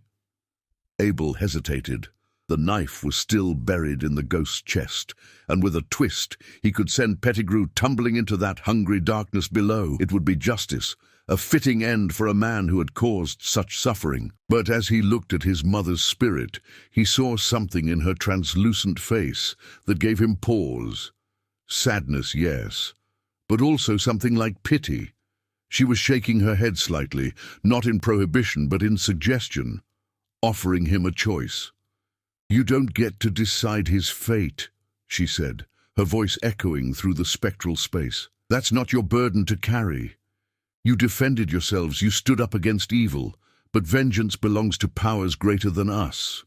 Abel hesitated. The knife was still buried in the ghost's chest, and with a twist he could send Pettigrew tumbling into that hungry darkness below. It would be justice, a fitting end for a man who had caused such suffering. But as he looked at his mother's spirit, he saw something in her translucent face that gave him pause. Sadness, yes, but also something like pity. She was shaking her head slightly, not in prohibition but in suggestion, offering him a choice. "You don't get to decide his fate," she said, her voice echoing through the spectral space. "That's not your burden to carry. You defended yourselves, you stood up against evil, but vengeance belongs to powers greater than us."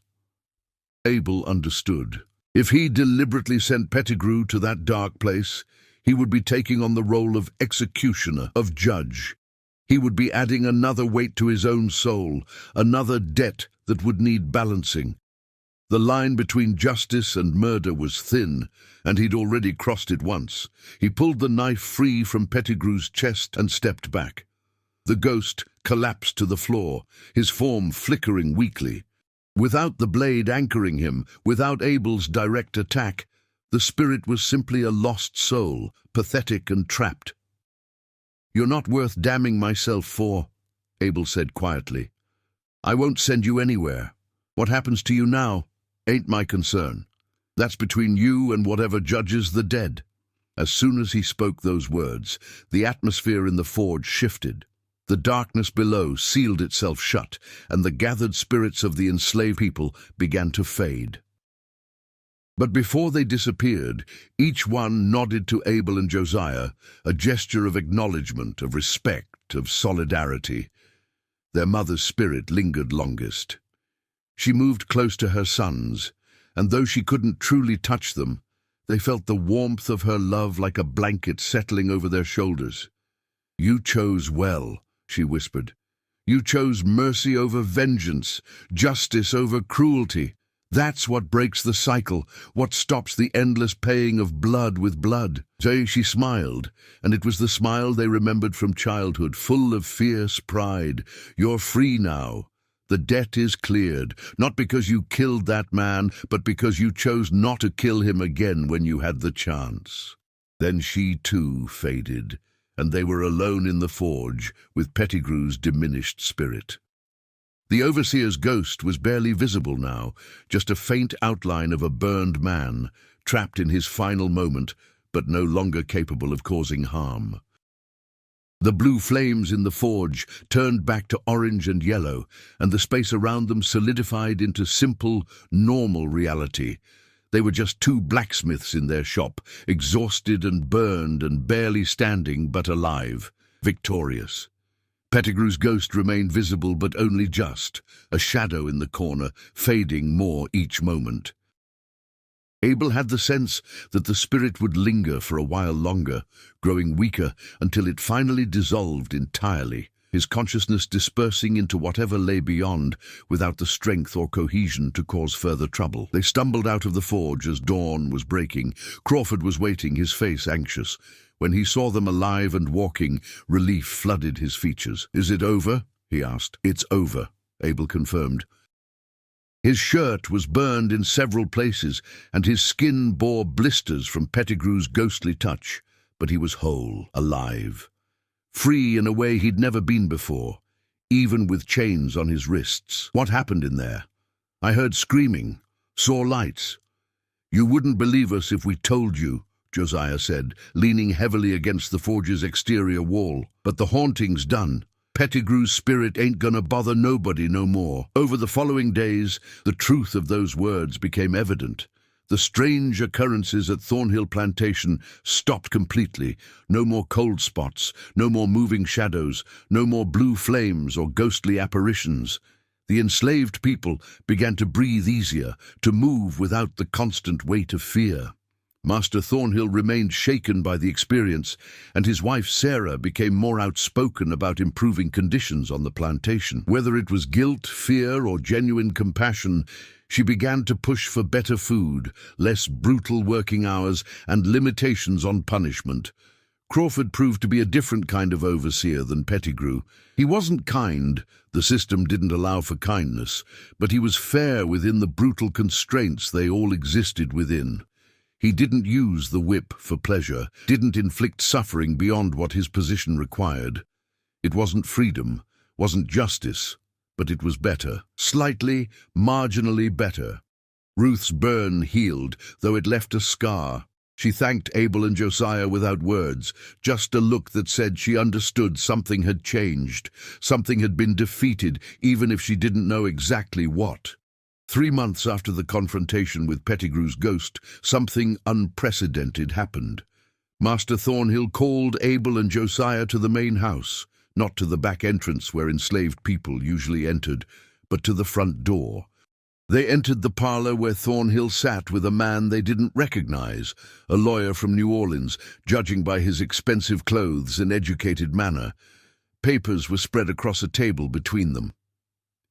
Abel understood. If he deliberately sent Pettigrew to that dark place, he would be taking on the role of executioner, of judge. He would be adding another weight to his own soul, another debt that would need balancing. The line between justice and murder was thin, and he'd already crossed it once. He pulled the knife free from Pettigrew's chest and stepped back. The ghost collapsed to the floor, his form flickering weakly. Without the blade anchoring him, without Abel's direct attack, the spirit was simply a lost soul, pathetic and trapped. "You're not worth damning myself for," Abel said quietly. "I won't send you anywhere. What happens to you now ain't my concern. That's between you and whatever judges the dead." As soon as he spoke those words, the atmosphere in the forge shifted. The darkness below sealed itself shut, and the gathered spirits of the enslaved people began to fade. But before they disappeared, each one nodded to Abel and Josiah, a gesture of acknowledgement, of respect, of solidarity. Their mother's spirit lingered longest. She moved close to her sons, and though she couldn't truly touch them, they felt the warmth of her love like a blanket settling over their shoulders. "You chose well," she whispered. "You chose mercy over vengeance, justice over cruelty. That's what breaks the cycle, what stops the endless paying of blood with blood." She smiled, and it was the smile they remembered from childhood, full of fierce pride. "You're free now. The debt is cleared, not because you killed that man, but because you chose not to kill him again when you had the chance." Then she too faded, and they were alone in the forge with Pettigrew's diminished spirit. The overseer's ghost was barely visible now, just a faint outline of a burned man, trapped in his final moment, but no longer capable of causing harm. The blue flames in the forge turned back to orange and yellow, and the space around them solidified into simple, normal reality. They were just two blacksmiths in their shop, exhausted and burned and barely standing, but alive, victorious. Pettigrew's ghost remained visible, but only just, a shadow in the corner, fading more each moment. Abel had the sense that the spirit would linger for a while longer, growing weaker until it finally dissolved entirely, his consciousness dispersing into whatever lay beyond without the strength or cohesion to cause further trouble. They stumbled out of the forge as dawn was breaking. Crawford was waiting, his face anxious. When he saw them alive and walking, relief flooded his features. "Is it over?" he asked. "It's over," Abel confirmed. His shirt was burned in several places, and his skin bore blisters from Pettigrew's ghostly touch, but he was whole, alive, free in a way he'd never been before. even with chains on his wrists. "What happened in there?" "I heard screaming, saw lights." "You wouldn't believe us if we told you," Josiah said, leaning heavily against the forge's exterior wall. "But the haunting's done. Pettigrew's spirit ain't gonna bother nobody no more." Over the following days, the truth of those words became evident. The strange occurrences at Thornhill Plantation stopped completely. No more cold spots, no more moving shadows, no more blue flames or ghostly apparitions. The enslaved people began to breathe easier, to move without the constant weight of fear. Master Thornhill remained shaken by the experience, and his wife Sarah became more outspoken about improving conditions on the plantation. Whether it was guilt, fear, or genuine compassion, she began to push for better food, less brutal working hours, and limitations on punishment. Crawford proved to be a different kind of overseer than Pettigrew. He wasn't kind, the system didn't allow for kindness, but he was fair within the brutal constraints they all existed within. He didn't use the whip for pleasure, didn't inflict suffering beyond what his position required. It wasn't freedom, wasn't justice, but it was better. Slightly, marginally better. Ruth's burn healed, though it left a scar. She thanked Abel and Josiah without words, just a look that said she understood something had changed, something had been defeated, even if she didn't know exactly what. 3 months after the confrontation with Pettigrew's ghost, something unprecedented happened. Master Thornhill called Abel and Josiah to the main house, not to the back entrance where enslaved people usually entered, but to the front door. They entered the parlor where Thornhill sat with a man they didn't recognize, a lawyer from New Orleans, judging by his expensive clothes and educated manner. Papers were spread across a table between them.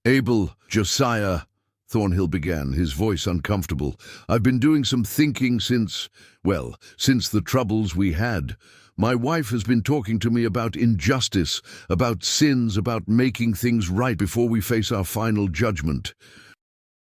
"Abel, Josiah," Thornhill began, his voice uncomfortable. "I've been doing some thinking since the troubles we had. My wife has been talking to me about injustice, about sins, about making things right before we face our final judgment."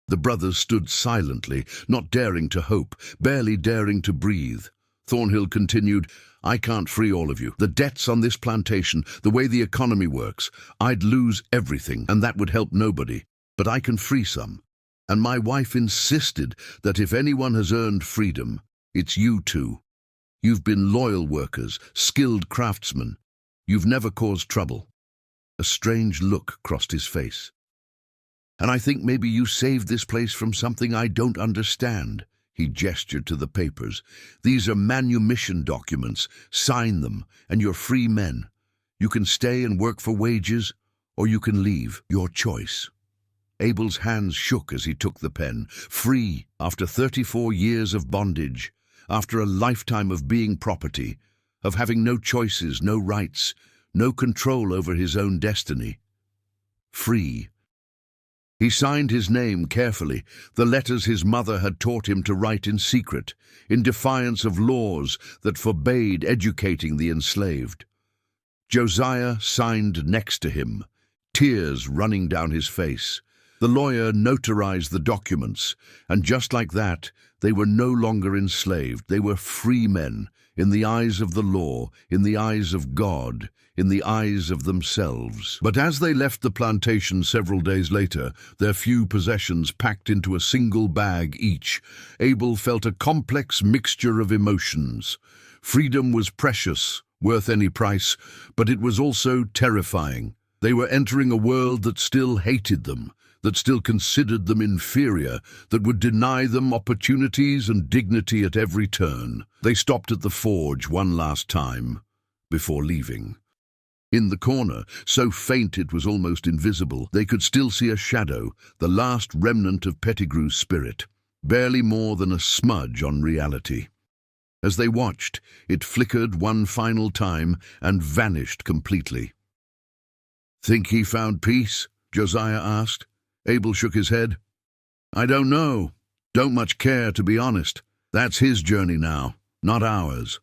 The brothers stood silently, not daring to hope, barely daring to breathe. Thornhill continued, "I can't free all of you. The debts on this plantation, the way the economy works, I'd lose everything, and that would help nobody. But I can free some. And my wife insisted that if anyone has earned freedom, it's you two. You've been loyal workers, skilled craftsmen. You've never caused trouble." A strange look crossed his face. "And I think maybe you saved this place from something I don't understand." He gestured to the papers. "These are manumission documents. Sign them, and you're free men. You can stay and work for wages, or you can leave. Your choice." Abel's hands shook as he took the pen. Free after 34 years of bondage, after a lifetime of being property, of having no choices, no rights, no control over his own destiny. Free. He signed his name carefully, the letters his mother had taught him to write in secret, in defiance of laws that forbade educating the enslaved. Josiah signed next to him, tears running down his face. The lawyer notarized the documents, and just like that, they were no longer enslaved. They were free men, in the eyes of the law, in the eyes of God, in the eyes of themselves. But as they left the plantation several days later, their few possessions packed into a single bag each, Abel felt a complex mixture of emotions. Freedom was precious, worth any price, but it was also terrifying. They were entering a world that still hated them, that still considered them inferior, that would deny them opportunities and dignity at every turn. They stopped at the forge one last time before leaving. In the corner, so faint it was almost invisible, they could still see a shadow, the last remnant of Pettigrew's spirit, barely more than a smudge on reality. As they watched, it flickered one final time and vanished completely. "Think he found peace?" Josiah asked. Abel shook his head. "I don't know. Don't much care, to be honest. That's his journey now, not ours."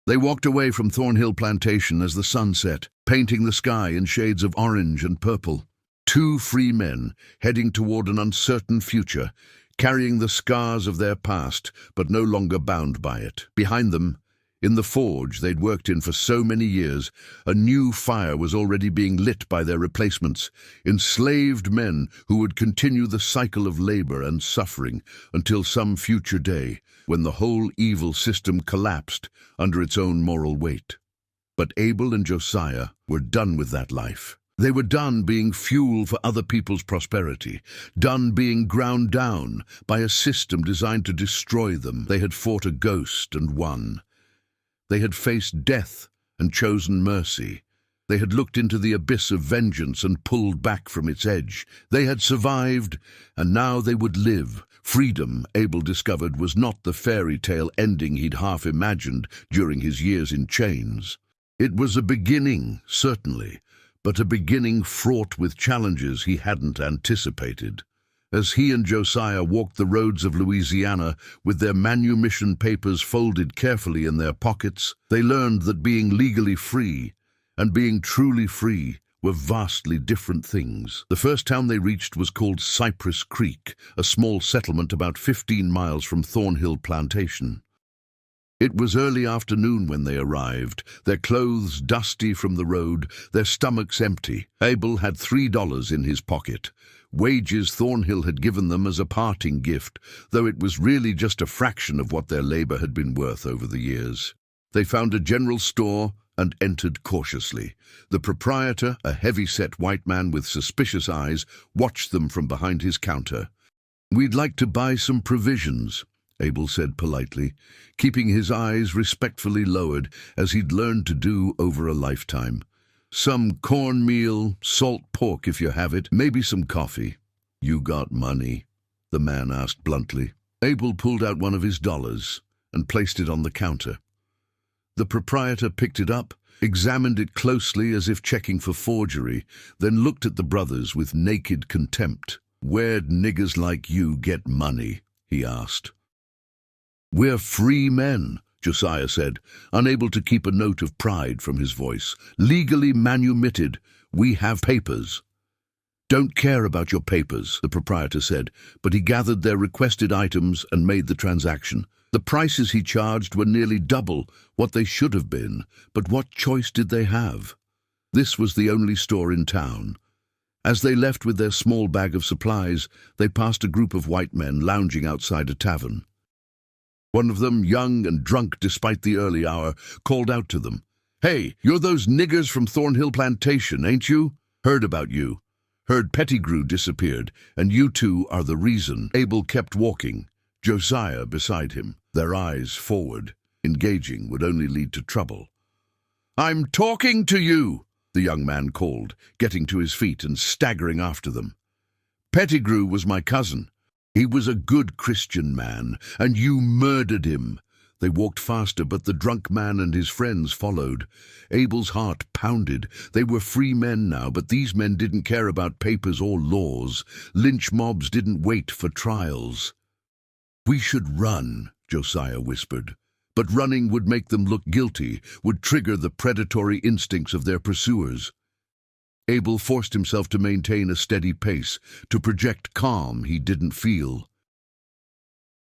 They walked away from Thornhill Plantation as the sun set, painting the sky in shades of orange and purple. 2 free men heading toward an uncertain future, carrying the scars of their past, but no longer bound by it. Behind them, In the forge they'd worked in for so many years, a new fire was already being lit by their replacements, enslaved men who would continue the cycle of labor and suffering until some future day when the whole evil system collapsed under its own moral weight. But Abel and Josiah were done with that life. They were done being fuel for other people's prosperity, done being ground down by a system designed to destroy them. They had fought a ghost and won. They had faced death and chosen mercy. They had looked into the abyss of vengeance and pulled back from its edge. They had survived, and now they would live. Freedom, Abel discovered, was not the fairy tale ending he'd half imagined during his years in chains. It was a beginning, certainly, but a beginning fraught with challenges he hadn't anticipated. As he and Josiah walked the roads of Louisiana with their manumission papers folded carefully in their pockets, they learned that being legally free and being truly free were vastly different things. The first town they reached was called Cypress Creek, a small settlement about 15 miles from Thornhill Plantation. It was early afternoon when they arrived, their clothes dusty from the road, their stomachs empty. Abel had $3 in his pocket, wages Thornhill had given them as a parting gift, though it was really just a fraction of what their labor had been worth over the years. They found a general store and entered cautiously. The proprietor, a heavy-set white man with suspicious eyes, watched them from behind his counter. "We'd like to buy some provisions," Abel said politely, keeping his eyes respectfully lowered as he'd learned to do over a lifetime. "Some cornmeal, salt pork if you have it, maybe some coffee." "You got money?" the man asked bluntly. Abel pulled out one of his dollars and placed it on the counter. The proprietor picked it up, examined it closely as if checking for forgery, then looked at the brothers with naked contempt. "Where'd niggers like you get money?" he asked. "We're free men," Josiah said, unable to keep a note of pride from his voice. "Legally manumitted. We have papers." "Don't care about your papers," the proprietor said, but he gathered their requested items and made the transaction. The prices he charged were nearly double what they should have been, but what choice did they have? This was the only store in town. As they left with their small bag of supplies, they passed a group of white men lounging outside a tavern. One of them, young and drunk despite the early hour, called out to them, "Hey, you're those niggers from Thornhill Plantation, ain't you? Heard about you. Heard Pettigrew disappeared, and you two are the reason." Abel kept walking, Josiah beside him, their eyes forward. Engaging would only lead to trouble. "I'm talking to you," the young man called, getting to his feet and staggering after them. "Pettigrew was my cousin. He was a good Christian man, and you murdered him." They walked faster, but the drunk man and his friends followed. Abel's heart pounded. They were free men now, but these men didn't care about papers or laws. Lynch mobs didn't wait for trials. "We should run," Josiah whispered. But running would make them look guilty, would trigger the predatory instincts of their pursuers. Abel forced himself to maintain a steady pace, to project calm he didn't feel.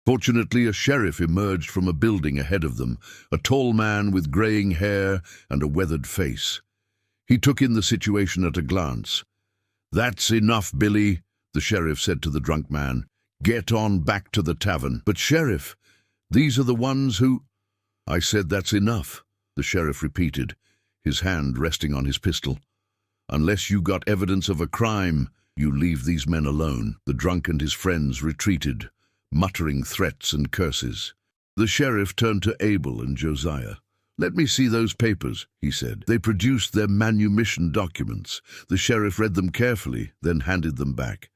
Fortunately, a sheriff emerged from a building ahead of them, a tall man with graying hair and a weathered face. He took in the situation at a glance. "That's enough, Billy," the sheriff said to the drunk man. "Get on back to the tavern." "But, Sheriff, these are the ones who—" "I said that's enough," the sheriff repeated, his hand resting on his pistol. "Unless you got evidence of a crime, you leave these men alone." The drunk and his friends retreated, muttering threats and curses. The sheriff turned to Abel and Josiah. "Let me see those papers," he said. They produced their manumission documents. The sheriff read them carefully, then handed them back.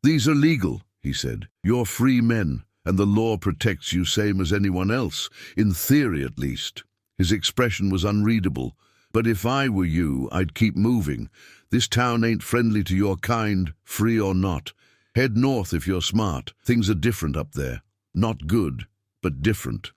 "These are legal," he said. "You're free men, and the law protects you same as anyone else, in theory at least." His expression was unreadable. "But if I were you, I'd keep moving. This town ain't friendly to your kind, free or not. Head north if you're smart. Things are different up there. Not good, but different."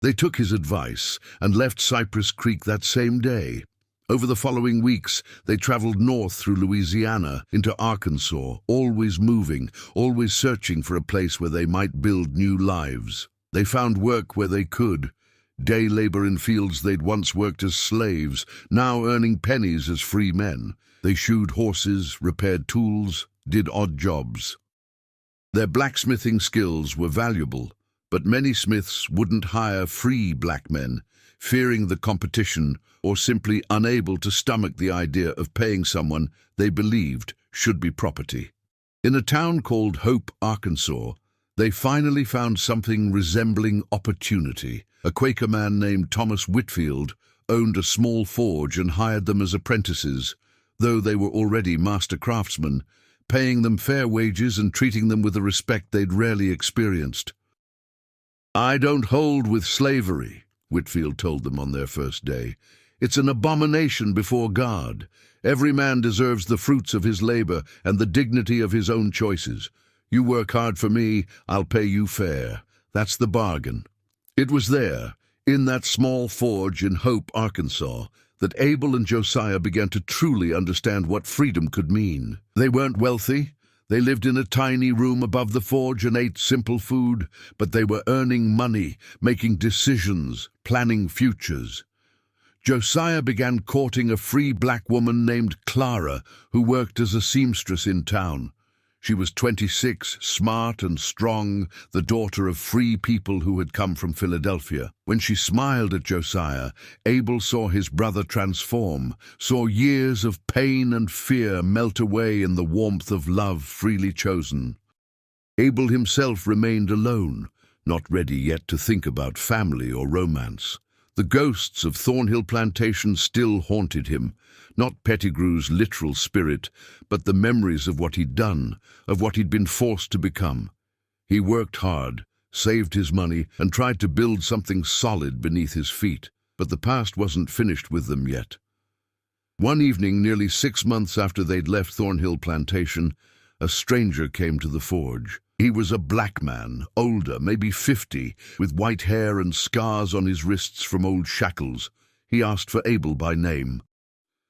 They took his advice and left Cypress Creek that same day. Over the following weeks, they traveled north through Louisiana into Arkansas, always moving, always searching for a place where they might build new lives. They found work where they could, day labor in fields they'd once worked as slaves, now earning pennies as free men. They shoed horses, repaired tools, did odd jobs. Their blacksmithing skills were valuable, but many smiths wouldn't hire free black men, fearing the competition or simply unable to stomach the idea of paying someone they believed should be property. In a town called Hope, Arkansas, they finally found something resembling opportunity. A Quaker man named Thomas Whitfield owned a small forge and hired them as apprentices, though they were already master craftsmen, paying them fair wages and treating them with a respect they'd rarely experienced. "I don't hold with slavery," Whitfield told them on their first day. "It's an abomination before God. Every man deserves the fruits of his labor and the dignity of his own choices. You work hard for me, I'll pay you fair. That's the bargain." It was there, in that small forge in Hope, Arkansas, that Abel and Josiah began to truly understand what freedom could mean. They weren't wealthy. They lived in a tiny room above the forge and ate simple food, but they were earning money, making decisions, planning futures. Josiah began courting a free black woman named Clara, who worked as a seamstress in town. She was 26, smart and strong, the daughter of free people who had come from Philadelphia. When she smiled at Josiah, Abel saw his brother transform, saw years of pain and fear melt away in the warmth of love freely chosen. Abel himself remained alone, not ready yet to think about family or romance. The ghosts of Thornhill Plantation still haunted him, not Pettigrew's literal spirit, but the memories of what he'd done, of what he'd been forced to become. He worked hard, saved his money, and tried to build something solid beneath his feet, but the past wasn't finished with them yet. One evening, nearly 6 months after they'd left Thornhill Plantation, a stranger came to the forge. He was a black man, older, maybe 50, with white hair and scars on his wrists from old shackles. He asked for Abel by name.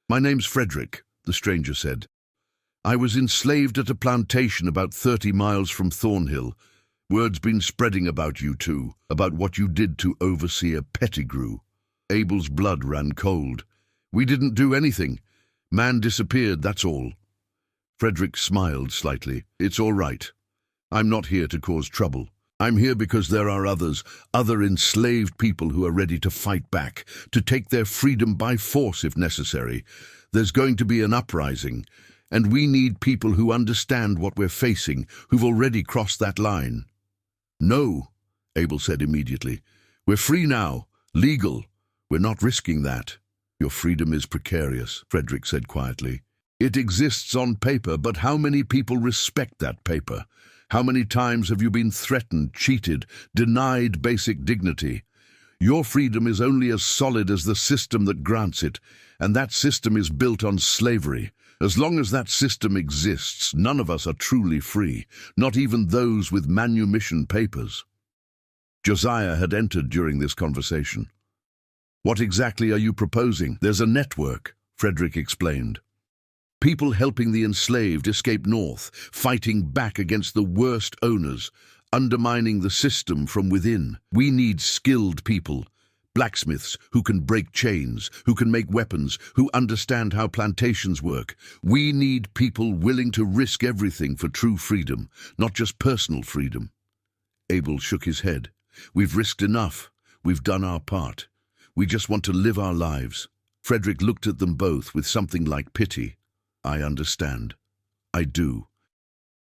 "My name's Frederick," the stranger said. "I was enslaved at a plantation about 30 miles from Thornhill. Word's been spreading about you two, about what you did to Overseer Pettigrew." Abel's blood ran cold. "We didn't do anything. Man disappeared, that's all." Frederick smiled slightly. "It's all right. I'm not here to cause trouble. I'm here because there are other enslaved people who are ready to fight back, to take their freedom by force if necessary. There's going to be an uprising, and we need people who understand what we're facing, who've already crossed that line." "No," Abel said immediately. "We're free now, legal. We're not risking that." "Your freedom is precarious," Frederick said quietly. "It exists on paper, but how many people respect that paper? How many times have you been threatened, cheated, denied basic dignity? Your freedom is only as solid as the system that grants it, and that system is built on slavery. As long as that system exists, none of us are truly free, not even those with manumission papers." Josiah had entered during this conversation. "What exactly are you proposing?" "There's a network," Frederick explained. "People helping the enslaved escape north, fighting back against the worst owners, undermining the system from within. We need skilled people, blacksmiths who can break chains, who can make weapons, who understand how plantations work. We need people willing to risk everything for true freedom, not just personal freedom." Abel shook his head. "We've risked enough. We've done our part. We just want to live our lives." Frederick looked at them both with something like pity. "I understand. I do.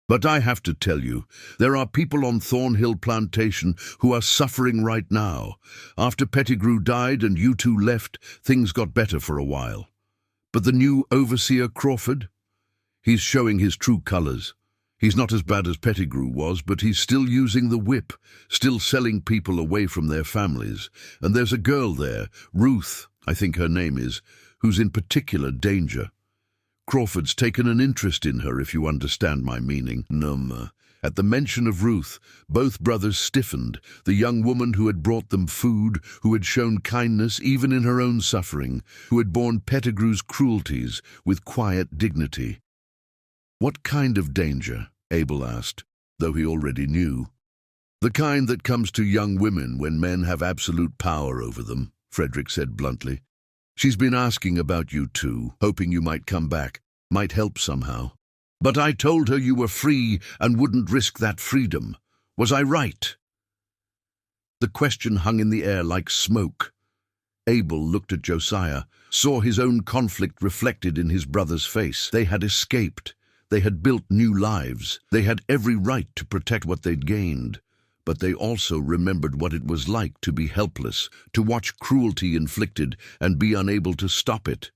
But I have to tell you, there are people on Thornhill Plantation who are suffering right now. After Pettigrew died and you two left, things got better for a while. But the new overseer Crawford? He's showing his true colors. He's not as bad as Pettigrew was, but he's still using the whip, still selling people away from their families. And there's a girl there, Ruth, I think her name is, who's in particular danger. Crawford's taken an interest in her, if you understand my meaning." At the mention of Ruth, both brothers stiffened, the young woman who had brought them food, who had shown kindness even in her own suffering, who had borne Pettigrew's cruelties with quiet dignity. "What kind of danger?" Abel asked, though he already knew. The kind that comes to young women when men have absolute power over them, Frederick said bluntly. She's been asking about you too, hoping you might come back, might help somehow. But I told her you were free and wouldn't risk that freedom. Was I right? The question hung in the air like smoke. Abel looked at Josiah, saw his own conflict reflected in his brother's face. They had escaped. They had built new lives. They had every right to protect what they'd gained. But they also remembered what it was like to be helpless, to watch cruelty inflicted and be unable to stop it.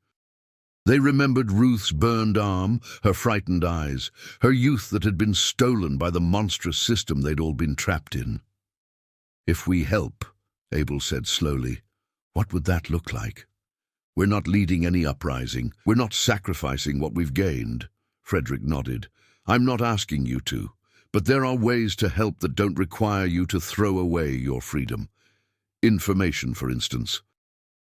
They remembered Ruth's burned arm, her frightened eyes, her youth that had been stolen by the monstrous system they'd all been trapped in. "If we help," Abel said slowly, "what would that look like? We're not leading any uprising. We're not sacrificing what we've gained." Frederick nodded. "I'm not asking you to, but there are ways to help that don't require you to throw away your freedom. Information, for instance.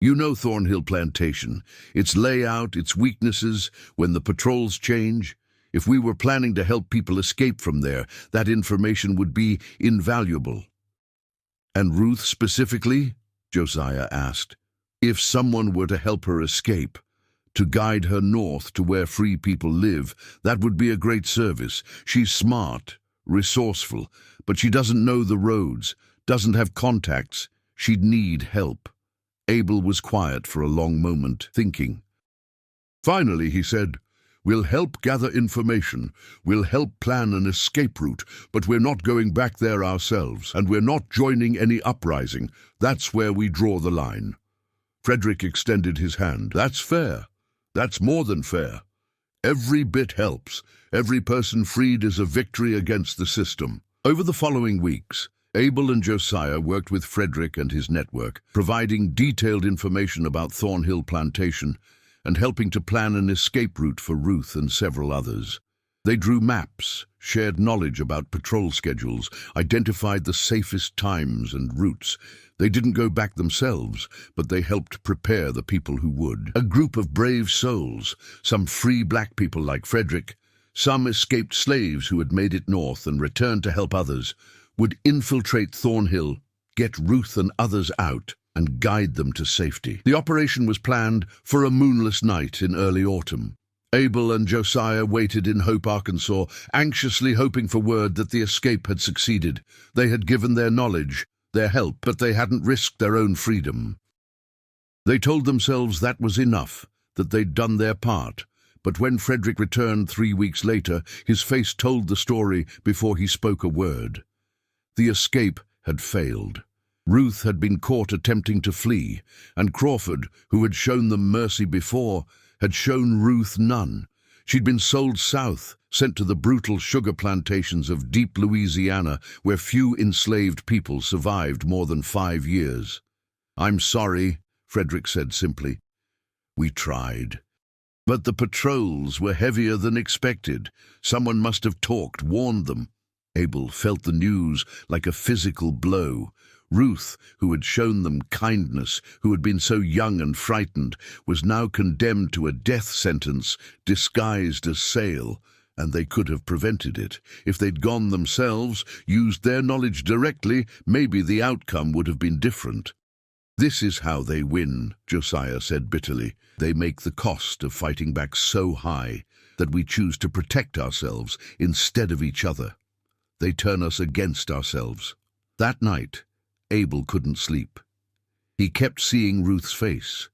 You know Thornhill Plantation, its layout, its weaknesses, when the patrols change. If we were planning to help people escape from there, that information would be invaluable." "And Ruth specifically?" Josiah asked. "If someone were to help her escape, to guide her north to where free people live, that would be a great service. She's smart, resourceful, but she doesn't know the roads, doesn't have contacts. She'd need help." Abel was quiet for a long moment, thinking. Finally, he said, "We'll help gather information. We'll help plan an escape route, but we're not going back there ourselves, and we're not joining any uprising. That's where we draw the line." Frederick extended his hand. "That's fair. That's more than fair. Every bit helps. Every person freed is a victory against the system." Over the following weeks, Abel and Josiah worked with Frederick and his network, providing detailed information about Thornhill Plantation and helping to plan an escape route for Ruth and several others. They drew maps, shared knowledge about patrol schedules, identified the safest times and routes. They didn't go back themselves, but they helped prepare the people who would. A group of brave souls, some free black people like Frederick, some escaped slaves who had made it north and returned to help others, would infiltrate Thornhill, get Ruth and others out, and guide them to safety. The operation was planned for a moonless night in early autumn. Abel and Josiah waited in Hope, Arkansas, anxiously hoping for word that the escape had succeeded. They had given their knowledge, their help, but they hadn't risked their own freedom. They told themselves that was enough, that they'd done their part. But when Frederick returned 3 weeks later, his face told the story before he spoke a word. The escape had failed. Ruth had been caught attempting to flee, and Crawford, who had shown them mercy before, had shown Ruth none. She'd been sold south, sent to the brutal sugar plantations of deep Louisiana, where few enslaved people survived more than 5 years. "I'm sorry," Frederick said simply. "We tried." But the patrols were heavier than expected. Someone must have talked, warned them. Abel felt the news like a physical blow. Ruth, who had shown them kindness, who had been so young and frightened, was now condemned to a death sentence disguised as sale, and they could have prevented it. If they'd gone themselves, used their knowledge directly, maybe the outcome would have been different. "This is how they win," Josiah said bitterly. "They make the cost of fighting back so high that we choose to protect ourselves instead of each other. They turn us against ourselves." That night, Abel couldn't sleep. He kept seeing Ruth's face,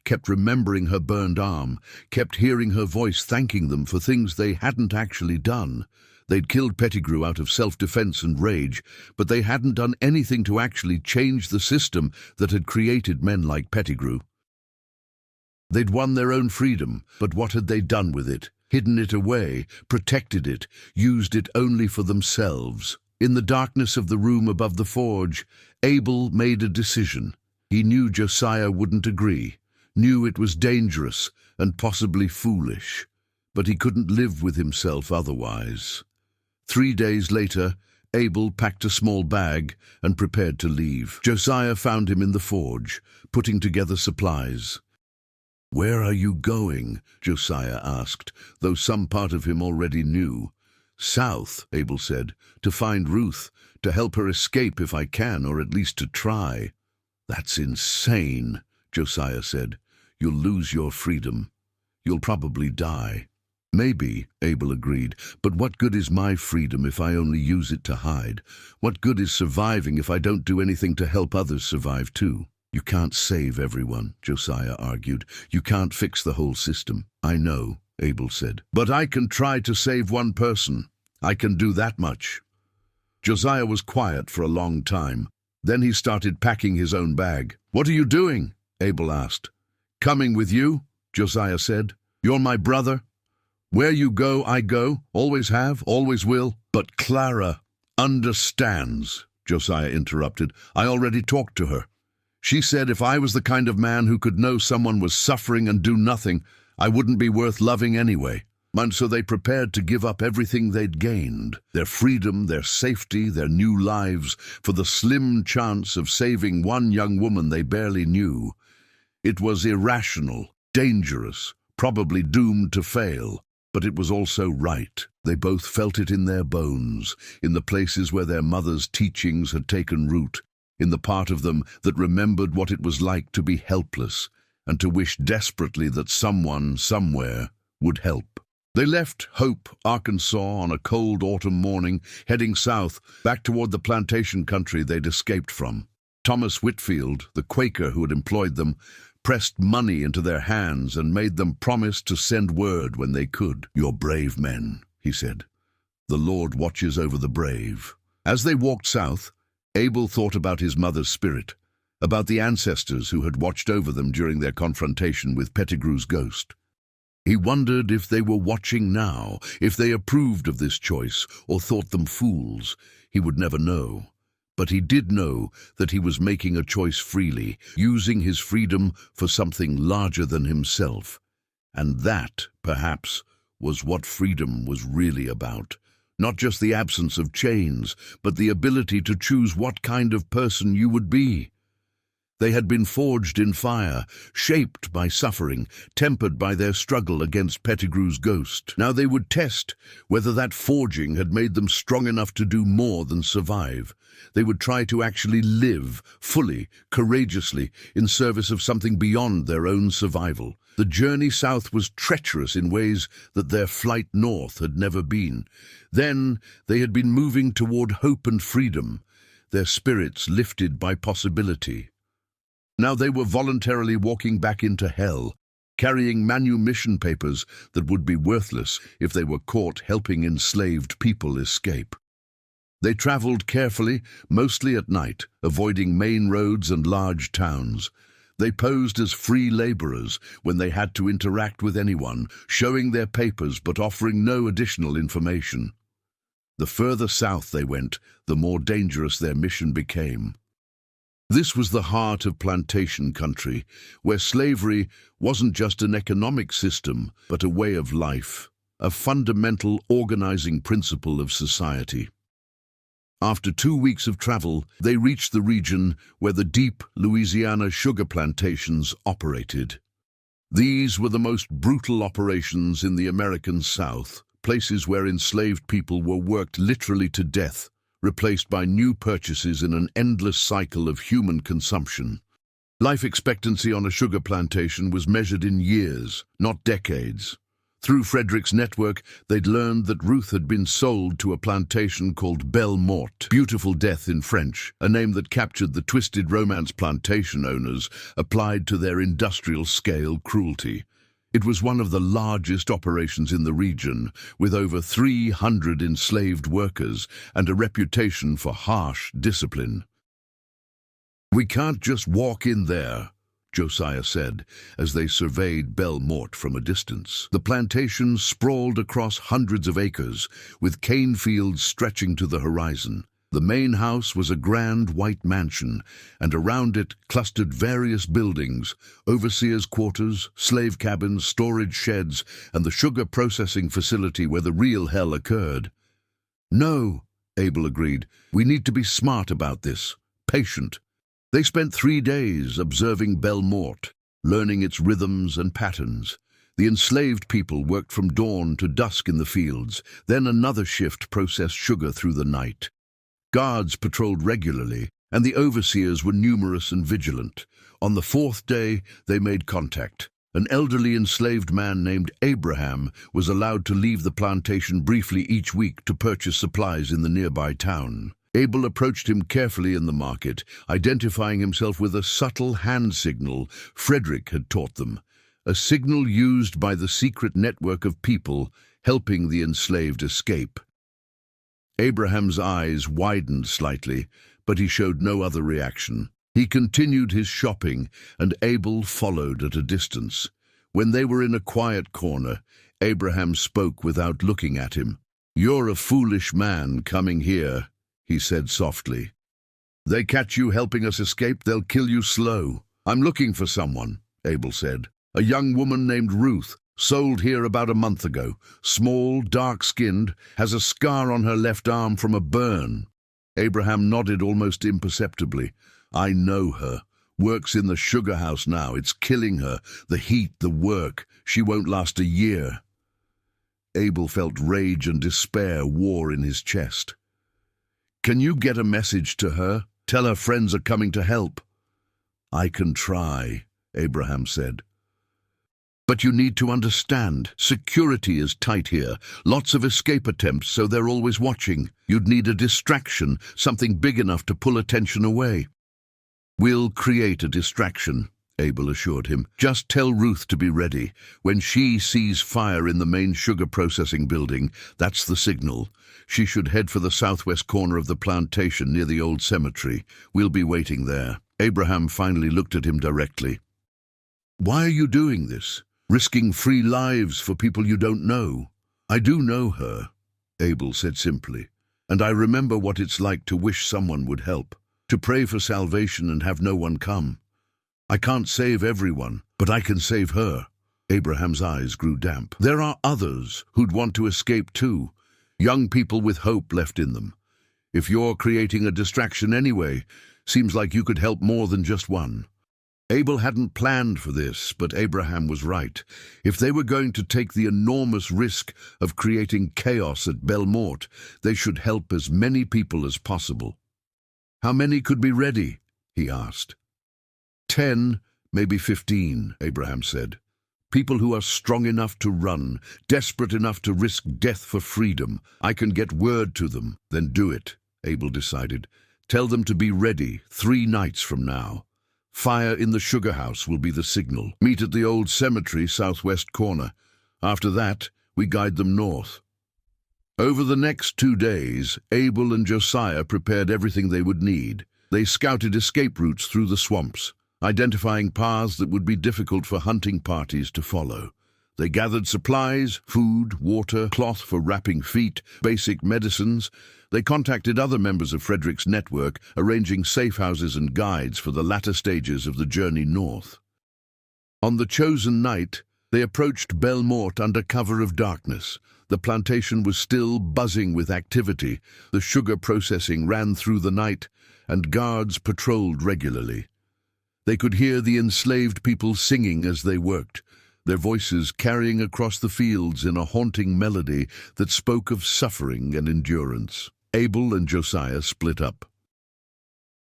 kept remembering her burned arm, kept hearing her voice thanking them for things they hadn't actually done. They'd killed Pettigrew out of self-defense and rage, but they hadn't done anything to actually change the system that had created men like Pettigrew. They'd won their own freedom, but what had they done with it? Hidden it away, protected it, used it only for themselves. In the darkness of the room above the forge, Abel made a decision. He knew Josiah wouldn't agree, knew it was dangerous and possibly foolish, but he couldn't live with himself otherwise. 3 days later, Abel packed a small bag and prepared to leave. Josiah found him in the forge, putting together supplies. "Where are you going?" Josiah asked, though some part of him already knew. South, Abel said, to find Ruth, to help her escape if I can, or at least to try. That's insane, Josiah said. You'll lose your freedom. You'll probably die. Maybe, Abel agreed, but what good is my freedom if I only use it to hide? What good is surviving if I don't do anything to help others survive too? You can't save everyone, Josiah argued. You can't fix the whole system. I know, Abel said. But I can try to save one person. I can do that much. Josiah was quiet for a long time. Then he started packing his own bag. What are you doing? Abel asked. Coming with you, Josiah said. You're my brother. Where you go, I go. Always have, always will. But Clara understands, Josiah interrupted. I already talked to her. She said if I was the kind of man who could know someone was suffering and do nothing, I wouldn't be worth loving anyway. And so they prepared to give up everything they'd gained, their freedom, their safety, their new lives, for the slim chance of saving one young woman they barely knew. It was irrational, dangerous, probably doomed to fail, but it was also right. They both felt it in their bones, in the places where their mother's teachings had taken root, in the part of them that remembered what it was like to be helpless and to wish desperately that someone, somewhere, would help. They left Hope, Arkansas, on a cold autumn morning, heading south, back toward the plantation country they'd escaped from. Thomas Whitfield, the Quaker who had employed them, pressed money into their hands and made them promise to send word when they could. You're brave men, he said. The Lord watches over the brave. As they walked south, Abel thought about his mother's spirit, about the ancestors who had watched over them during their confrontation with Pettigrew's ghost. He wondered if they were watching now, if they approved of this choice or thought them fools. He would never know. But he did know that he was making a choice freely, using his freedom for something larger than himself. And that, perhaps, was what freedom was really about. Not just the absence of chains, but the ability to choose what kind of person you would be. They had been forged in fire, shaped by suffering, tempered by their struggle against Pettigrew's ghost. Now they would test whether that forging had made them strong enough to do more than survive. They would try to actually live, fully, courageously, in service of something beyond their own survival. The journey south was treacherous in ways that their flight north had never been. Then they had been moving toward hope and freedom, their spirits lifted by possibility. Now they were voluntarily walking back into hell, carrying manumission papers that would be worthless if they were caught helping enslaved people escape. They traveled carefully, mostly at night, avoiding main roads and large towns. They posed as free laborers when they had to interact with anyone, showing their papers but offering no additional information. The further south they went, the more dangerous their mission became. This was the heart of plantation country, where slavery wasn't just an economic system, but a way of life, a fundamental organizing principle of society. After 2 weeks of travel, they reached the region where the deep Louisiana sugar plantations operated. These were the most brutal operations in the American South, places where enslaved people were worked literally to death, replaced by new purchases in an endless cycle of human consumption. Life expectancy on a sugar plantation was measured in years, not decades. Through Frederick's network, they'd learned that Ruth had been sold to a plantation called Belle Morte, beautiful death in French, a name that captured the twisted romance plantation owners applied to their industrial-scale cruelty. It was one of the largest operations in the region, with over 300 enslaved workers and a reputation for harsh discipline. "We can't just walk in there," Josiah said, as they surveyed Belle Morte from a distance. The plantation sprawled across hundreds of acres, with cane fields stretching to the horizon. The main house was a grand white mansion, and around it clustered various buildings, overseers' quarters, slave cabins, storage sheds, and the sugar processing facility where the real hell occurred. "No," Abel agreed, "we need to be smart about this, patient." They spent 3 days observing Belle Morte, learning its rhythms and patterns. The enslaved people worked from dawn to dusk in the fields, then another shift processed sugar through the night. Guards patrolled regularly, and the overseers were numerous and vigilant. On the fourth day, they made contact. An elderly enslaved man named Abraham was allowed to leave the plantation briefly each week to purchase supplies in the nearby town. Abel approached him carefully in the market, identifying himself with a subtle hand signal Frederick had taught them, a signal used by the secret network of people helping the enslaved escape. Abraham's eyes widened slightly, but he showed no other reaction. He continued his shopping, and Abel followed at a distance. When they were in a quiet corner, Abraham spoke without looking at him. "You're a foolish man coming here," he said softly. "They catch you helping us escape, they'll kill you slow." "I'm looking for someone," Abel said. "A young woman named Ruth, sold here about a month ago. Small, dark-skinned, has a scar on her left arm from a burn." Abraham nodded almost imperceptibly. "I know her. Works in the sugar house now. It's killing her. The heat, the work. She won't last a year." Abel felt rage and despair war in his chest. "Can you get a message to her? Tell her friends are coming to help." "I can try," Abraham said. "But you need to understand, security is tight here. Lots of escape attempts, so they're always watching. You'd need a distraction, something big enough to pull attention away." "We'll create a distraction," Abel assured him. "Just tell Ruth to be ready. When she sees fire in the main sugar processing building, that's the signal. She should head for the southwest corner of the plantation near the old cemetery. We'll be waiting there." Abraham finally looked at him directly. "Why are you doing this? Risking free lives for people you don't know?" "I do know her," Abel said simply, "and I remember what it's like to wish someone would help, to pray for salvation and have no one come. I can't save everyone, but I can save her." Abraham's eyes grew damp. "There are others who'd want to escape too, young people with hope left in them. If you're creating a distraction anyway, seems like you could help more than just one." Abel hadn't planned for this, but Abraham was right. If they were going to take the enormous risk of creating chaos at Belmort, they should help as many people as possible. "How many could be ready?" he asked. 10, maybe 15, Abraham said. "People who are strong enough to run, desperate enough to risk death for freedom. I can get word to them." "Then do it," Abel decided. "Tell them to be ready 3 nights from now. Fire in the sugar house will be the signal. Meet at the old cemetery southwest corner. After that, we guide them north." Over the next 2 days, Abel and Josiah prepared everything they would need. They scouted escape routes through the swamps, identifying paths that would be difficult for hunting parties to follow. They gathered supplies, food, water, cloth for wrapping feet, basic medicines. They contacted other members of Frederick's network, arranging safe houses and guides for the latter stages of the journey north. On the chosen night, they approached Belmort under cover of darkness. The plantation was still buzzing with activity. The sugar processing ran through the night, and guards patrolled regularly. They could hear the enslaved people singing as they worked, their voices carrying across the fields in a haunting melody that spoke of suffering and endurance. Abel and Josiah split up.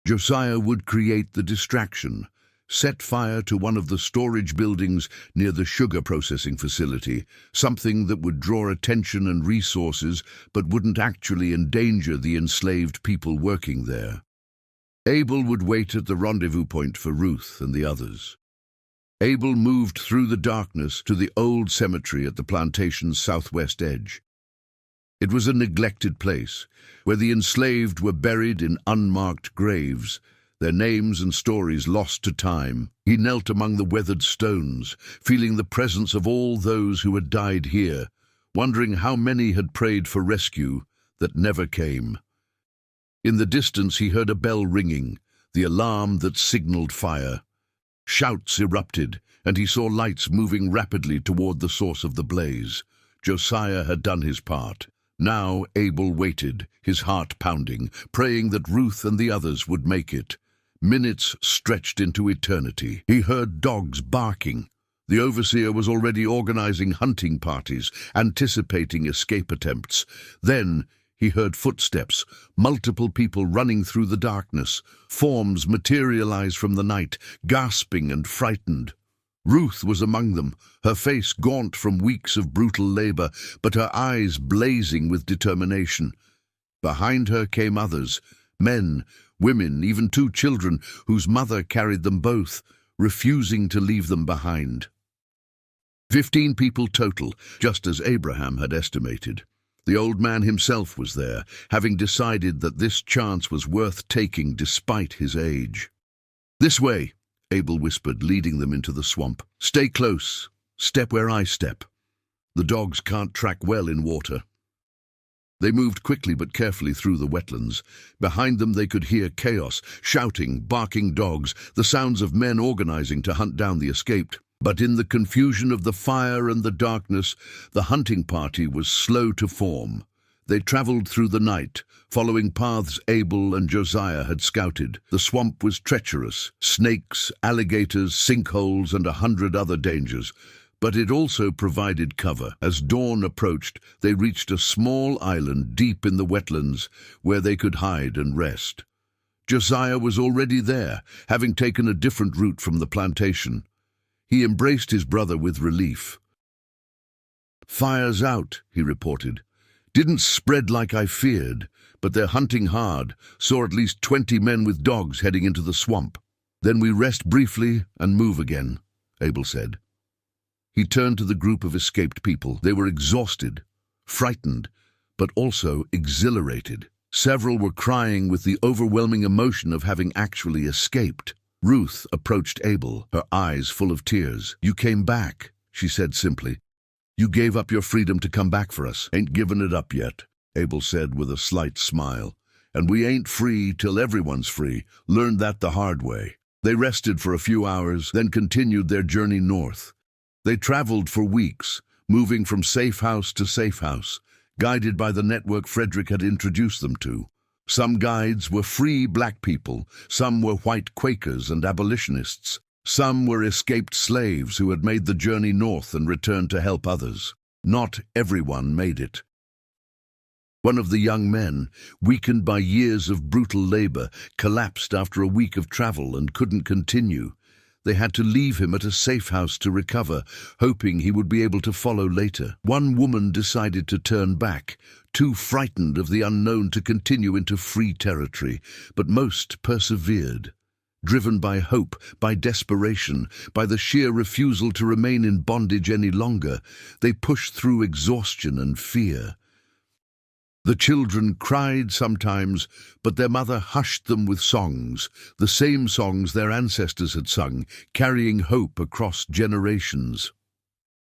Josiah would create the distraction, set fire to one of the storage buildings near the sugar processing facility, something that would draw attention and resources but wouldn't actually endanger the enslaved people working there. Abel would wait at the rendezvous point for Ruth and the others. Abel moved through the darkness to the old cemetery at the plantation's southwest edge. It was a neglected place, where the enslaved were buried in unmarked graves, their names and stories lost to time. He knelt among the weathered stones, feeling the presence of all those who had died here, wondering how many had prayed for rescue that never came. In the distance he heard a bell ringing, the alarm that signaled fire. Shouts erupted, and he saw lights moving rapidly toward the source of the blaze. Josiah had done his part. Now Abel waited, his heart pounding, praying that Ruth and the others would make it. Minutes stretched into eternity. He heard dogs barking, The overseer was already organizing hunting parties, anticipating escape attempts. Then he heard footsteps, multiple people running through the darkness. Forms materialized from the night, gasping and frightened. Ruth was among them, her face gaunt from weeks of brutal labor, but her eyes blazing with determination. Behind her came others, men, women, even 2 children, whose mother carried them both, refusing to leave them behind. 15 people total, just as Abraham had estimated. The old man himself was there, having decided that this chance was worth taking despite his age. "This way," Abel whispered, leading them into the swamp. "Stay close. Step where I step. The dogs can't track well in water." They moved quickly but carefully through the wetlands. Behind them they could hear chaos, shouting, barking dogs, the sounds of men organizing to hunt down the escaped. But in the confusion of the fire and the darkness, the hunting party was slow to form. They traveled through the night, following paths Abel and Josiah had scouted. The swamp was treacherous, snakes, alligators, sinkholes, and 100 other dangers. But it also provided cover. As dawn approached, they reached a small island deep in the wetlands where they could hide and rest. Josiah was already there, having taken a different route from the plantation. He embraced his brother with relief. "Fire's out," he reported. "Didn't spread like I feared, but they're hunting hard. Saw at least 20 men with dogs heading into the swamp. Then we rest briefly and move again," Abel said. He turned to the group of escaped people. They were exhausted, frightened, but also exhilarated. Several were crying with the overwhelming emotion of having actually escaped. Ruth approached Abel, her eyes full of tears. "You came back," she said simply. "You gave up your freedom to come back for us." "Ain't given it up yet," Abel said with a slight smile. "And we ain't free till everyone's free. Learned that the hard way." They rested for a few hours, then continued their journey north. They traveled for weeks, moving from safe house to safe house, guided by the network Frederick had introduced them to. Some guides were free black people, some were white Quakers and abolitionists, some were escaped slaves who had made the journey north and returned to help others. Not everyone made it. One of the young men, weakened by years of brutal labor, collapsed after a week of travel and couldn't continue. They had to leave him at a safe house to recover, hoping he would be able to follow later. One woman decided to turn back, too frightened of the unknown to continue into free territory, but most persevered. Driven by hope, by desperation, by the sheer refusal to remain in bondage any longer, they pushed through exhaustion and fear. The children cried sometimes, but their mother hushed them with songs, the same songs their ancestors had sung, carrying hope across generations.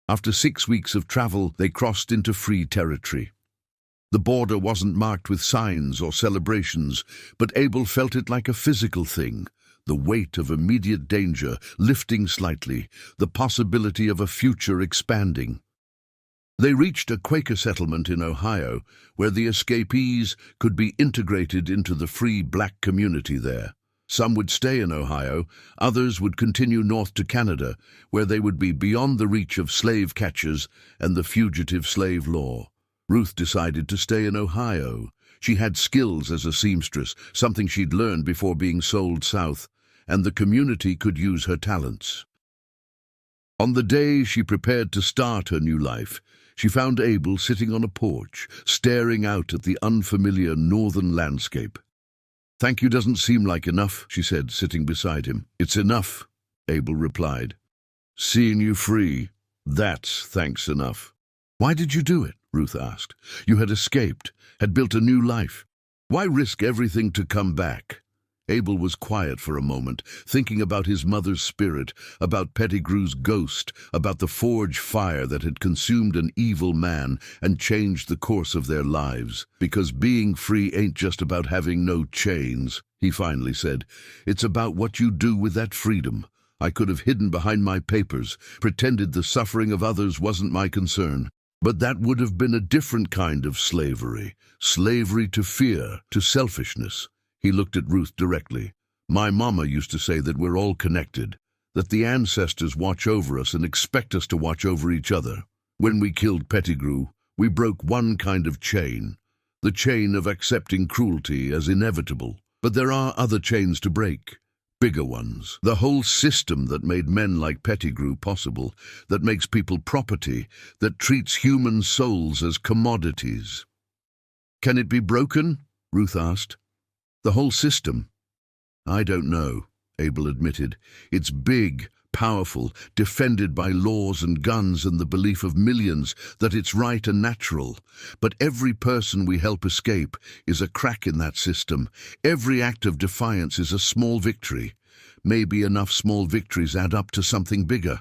After 6 weeks of travel, they crossed into free territory. The border wasn't marked with signs or celebrations, but Abel felt it like a physical thing, the weight of immediate danger lifting slightly, the possibility of a future expanding. They reached a Quaker settlement in Ohio, where the escapees could be integrated into the free black community there. Some would stay in Ohio, others would continue north to Canada, where they would be beyond the reach of slave catchers and the fugitive slave law. Ruth decided to stay in Ohio. She had skills as a seamstress, something she'd learned before being sold south, and the community could use her talents. On the day she prepared to start her new life, she found Abel sitting on a porch, staring out at the unfamiliar northern landscape. "Thank you doesn't seem like enough," she said, sitting beside him. "It's enough," Abel replied. "Seeing you free, that's thanks enough." "Why did you do it?" Ruth asked. "You had escaped, had built a new life. Why risk everything to come back?" Abel was quiet for a moment, thinking about his mother's spirit, about Pettigrew's ghost, about the forge fire that had consumed an evil man and changed the course of their lives. "Because being free ain't just about having no chains," he finally said. "It's about what you do with that freedom. I could have hidden behind my papers, pretended the suffering of others wasn't my concern. But that would have been a different kind of slavery. Slavery to fear, to selfishness." He looked at Ruth directly. "My mama used to say that we're all connected. that the ancestors watch over us and expect us to watch over each other. When we killed Pettigrew, we broke one kind of chain, the chain of accepting cruelty as inevitable. But there are other chains to break, bigger ones. The whole system that made men like Pettigrew possible, that makes people property, that treats human souls as commodities. Can it be broken? Ruth asked. The whole system? I don't know, Abel admitted. It's big, powerful, defended by laws and guns and the belief of millions that it's right and natural. But every person we help escape is a crack in that system. Every act of defiance is a small victory. Maybe enough small victories add up to something bigger.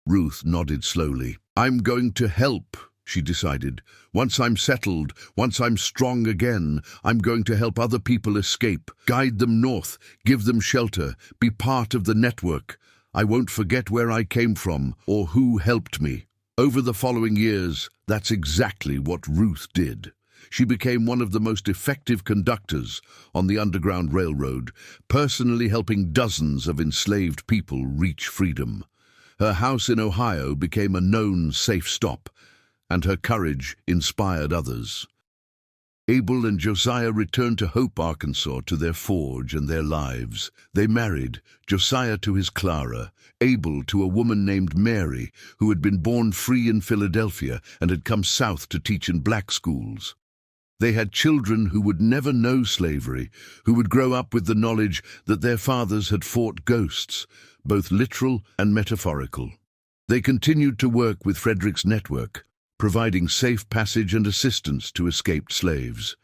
Ruth nodded slowly. I'm going to help, she decided. Once I'm settled, once I'm strong again, I'm going to help other people escape, guide them north, give them shelter, be part of the network. I won't forget where I came from or who helped me. Over the following years, that's exactly what Ruth did. She became one of the most effective conductors on the Underground Railroad, personally helping dozens of enslaved people reach freedom. Her house in Ohio became a known safe stop, and her courage inspired others. Abel and Josiah returned to Hope, Arkansas, to their forge and their lives. They married, Josiah to his Clara, Abel to a woman named Mary, who had been born free in Philadelphia and had come south to teach in black schools. They had children who would never know slavery, who would grow up with the knowledge that their fathers had fought ghosts, both literal and metaphorical. They continued to work with Frederick's network, providing safe passage and assistance to escaped slaves.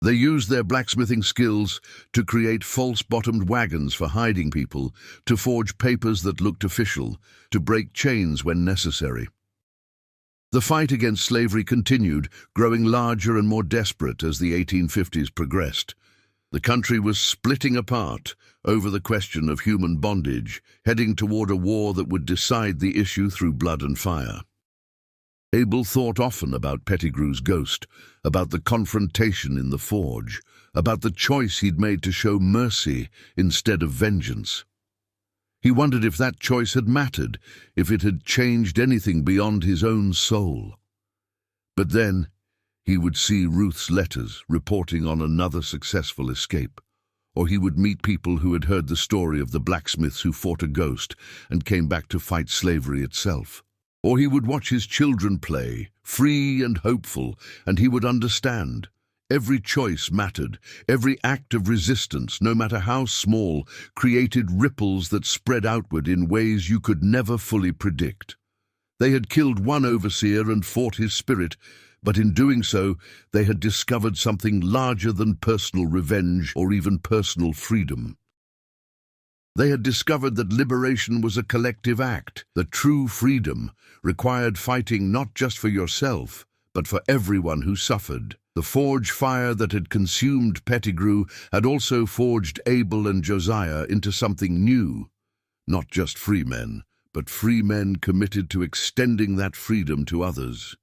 They used their blacksmithing skills to create false-bottomed wagons for hiding people, to forge papers that looked official, to break chains when necessary. The fight against slavery continued, growing larger and more desperate as the 1850s progressed. The country was splitting apart over the question of human bondage, heading toward a war that would decide the issue through blood and fire. Abel thought often about Pettigrew's ghost, about the confrontation in the forge, about the choice he'd made to show mercy instead of vengeance. He wondered if that choice had mattered, if it had changed anything beyond his own soul. But then he would see Ruth's letters reporting on another successful escape, or he would meet people who had heard the story of the blacksmiths who fought a ghost and came back to fight slavery itself. Or he would watch his children play, free and hopeful, and he would understand. Every choice mattered. Every act of resistance, no matter how small, created ripples that spread outward in ways you could never fully predict. They had killed one overseer and fought his spirit, but in doing so, they had discovered something larger than personal revenge or even personal freedom. They had discovered that liberation was a collective act, that true freedom required fighting not just for yourself, but for everyone who suffered. The forge fire that had consumed Pettigrew had also forged Abel and Josiah into something new. Not just free men, but free men committed to extending that freedom to others.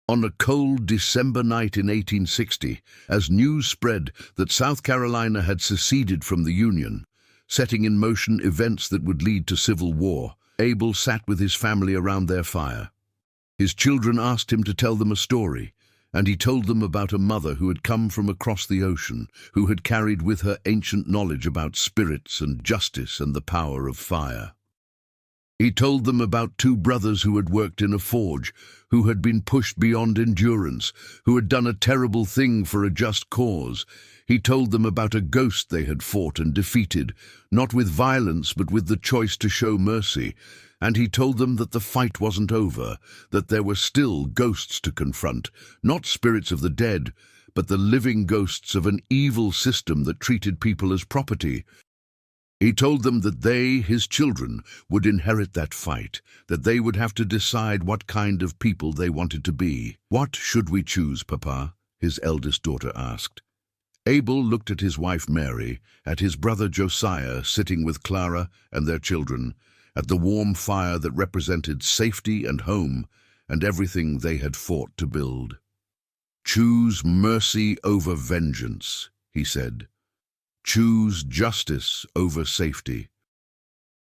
On a cold December night in 1860, as news spread that South Carolina had seceded from the Union, setting in motion events that would lead to civil war, Abel sat with his family around their fire. His children asked him to tell them a story, and he told them about a mother who had come from across the ocean, who had carried with her ancient knowledge about spirits and justice and the power of fire. He told them about two brothers who had worked in a forge, who had been pushed beyond endurance, who had done a terrible thing for a just cause. He told them about a ghost they had fought and defeated, not with violence but with the choice to show mercy. And he told them that the fight wasn't over, that there were still ghosts to confront, not spirits of the dead, but the living ghosts of an evil system that treated people as property. He told them that they, his children, would inherit that fight, that they would have to decide what kind of people they wanted to be. "What should we choose, Papa?" his eldest daughter asked. Abel looked at his wife Mary, at his brother Josiah sitting with Clara and their children, at the warm fire that represented safety and home and everything they had fought to build. "Choose mercy over vengeance," he said. "Choose justice over safety.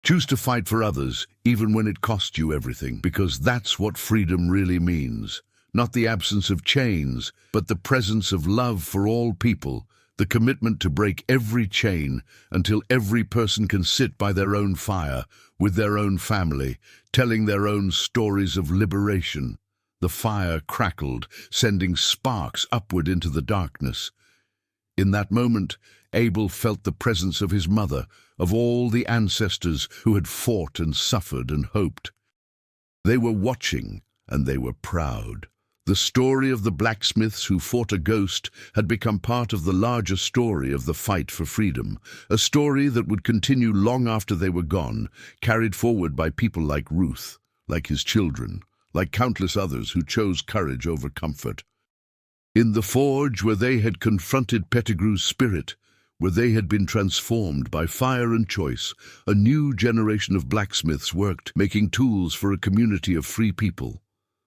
Choose to fight for others, even when it costs you everything, because that's what freedom really means. Not the absence of chains, but the presence of love for all people, the commitment to break every chain until every person can sit by their own fire, with their own family, telling their own stories of liberation. The fire crackled, sending sparks upward into the darkness. In that moment, Abel felt the presence of his mother, of all the ancestors who had fought and suffered and hoped. They were watching, and they were proud. The story of the blacksmiths who fought a ghost had become part of the larger story of the fight for freedom, a story that would continue long after they were gone, carried forward by people like Ruth, like his children, like countless others who chose courage over comfort. In the forge where they had confronted Pettigrew's spirit, where they had been transformed by fire and choice, a new generation of blacksmiths worked, making tools for a community of free people.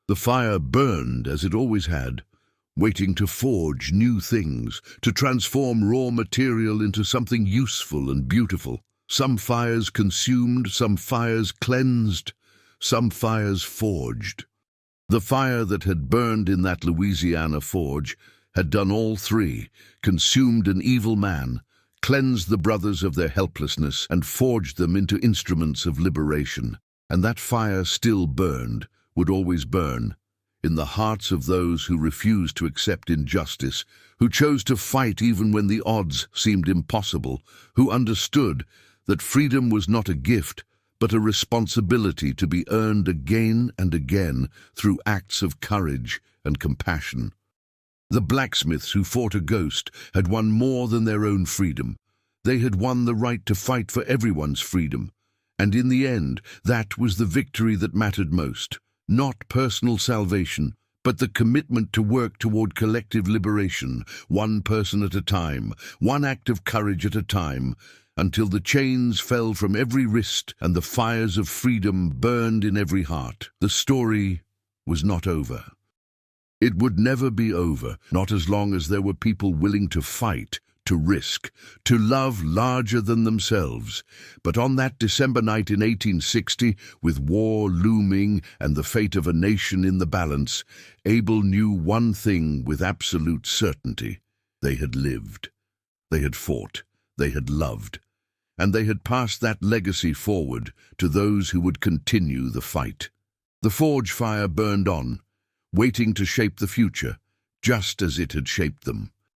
The fire burned as it always had, waiting to forge new things, to transform raw material into something useful and beautiful. Some fires consumed, some fires cleansed, some fires forged. The fire that had burned in that Louisiana forge had done all three, consumed an evil man, cleansed the brothers of their helplessness, and forged them into instruments of liberation. And that fire still burned, would always burn, in the hearts of those who refused to accept injustice, who chose to fight even when the odds seemed impossible, who understood that freedom was not a gift, but a responsibility to be earned again and again through acts of courage and compassion. The blacksmiths who fought a ghost had won more than their own freedom. They had won the right to fight for everyone's freedom. And in the end, that was the victory that mattered most. Not personal salvation, but the commitment to work toward collective liberation, one person at a time, one act of courage at a time, until the chains fell from every wrist and the fires of freedom burned in every heart. The story was not over. It would never be over, not as long as there were people willing to fight, to risk, to love larger than themselves. But on that December night in 1860, with war looming and the fate of a nation in the balance, Abel knew one thing with absolute certainty. They had lived. They had fought. They had loved. And they had passed that legacy forward to those who would continue the fight. The forge fire burned on, waiting to shape the future, just as it had shaped them.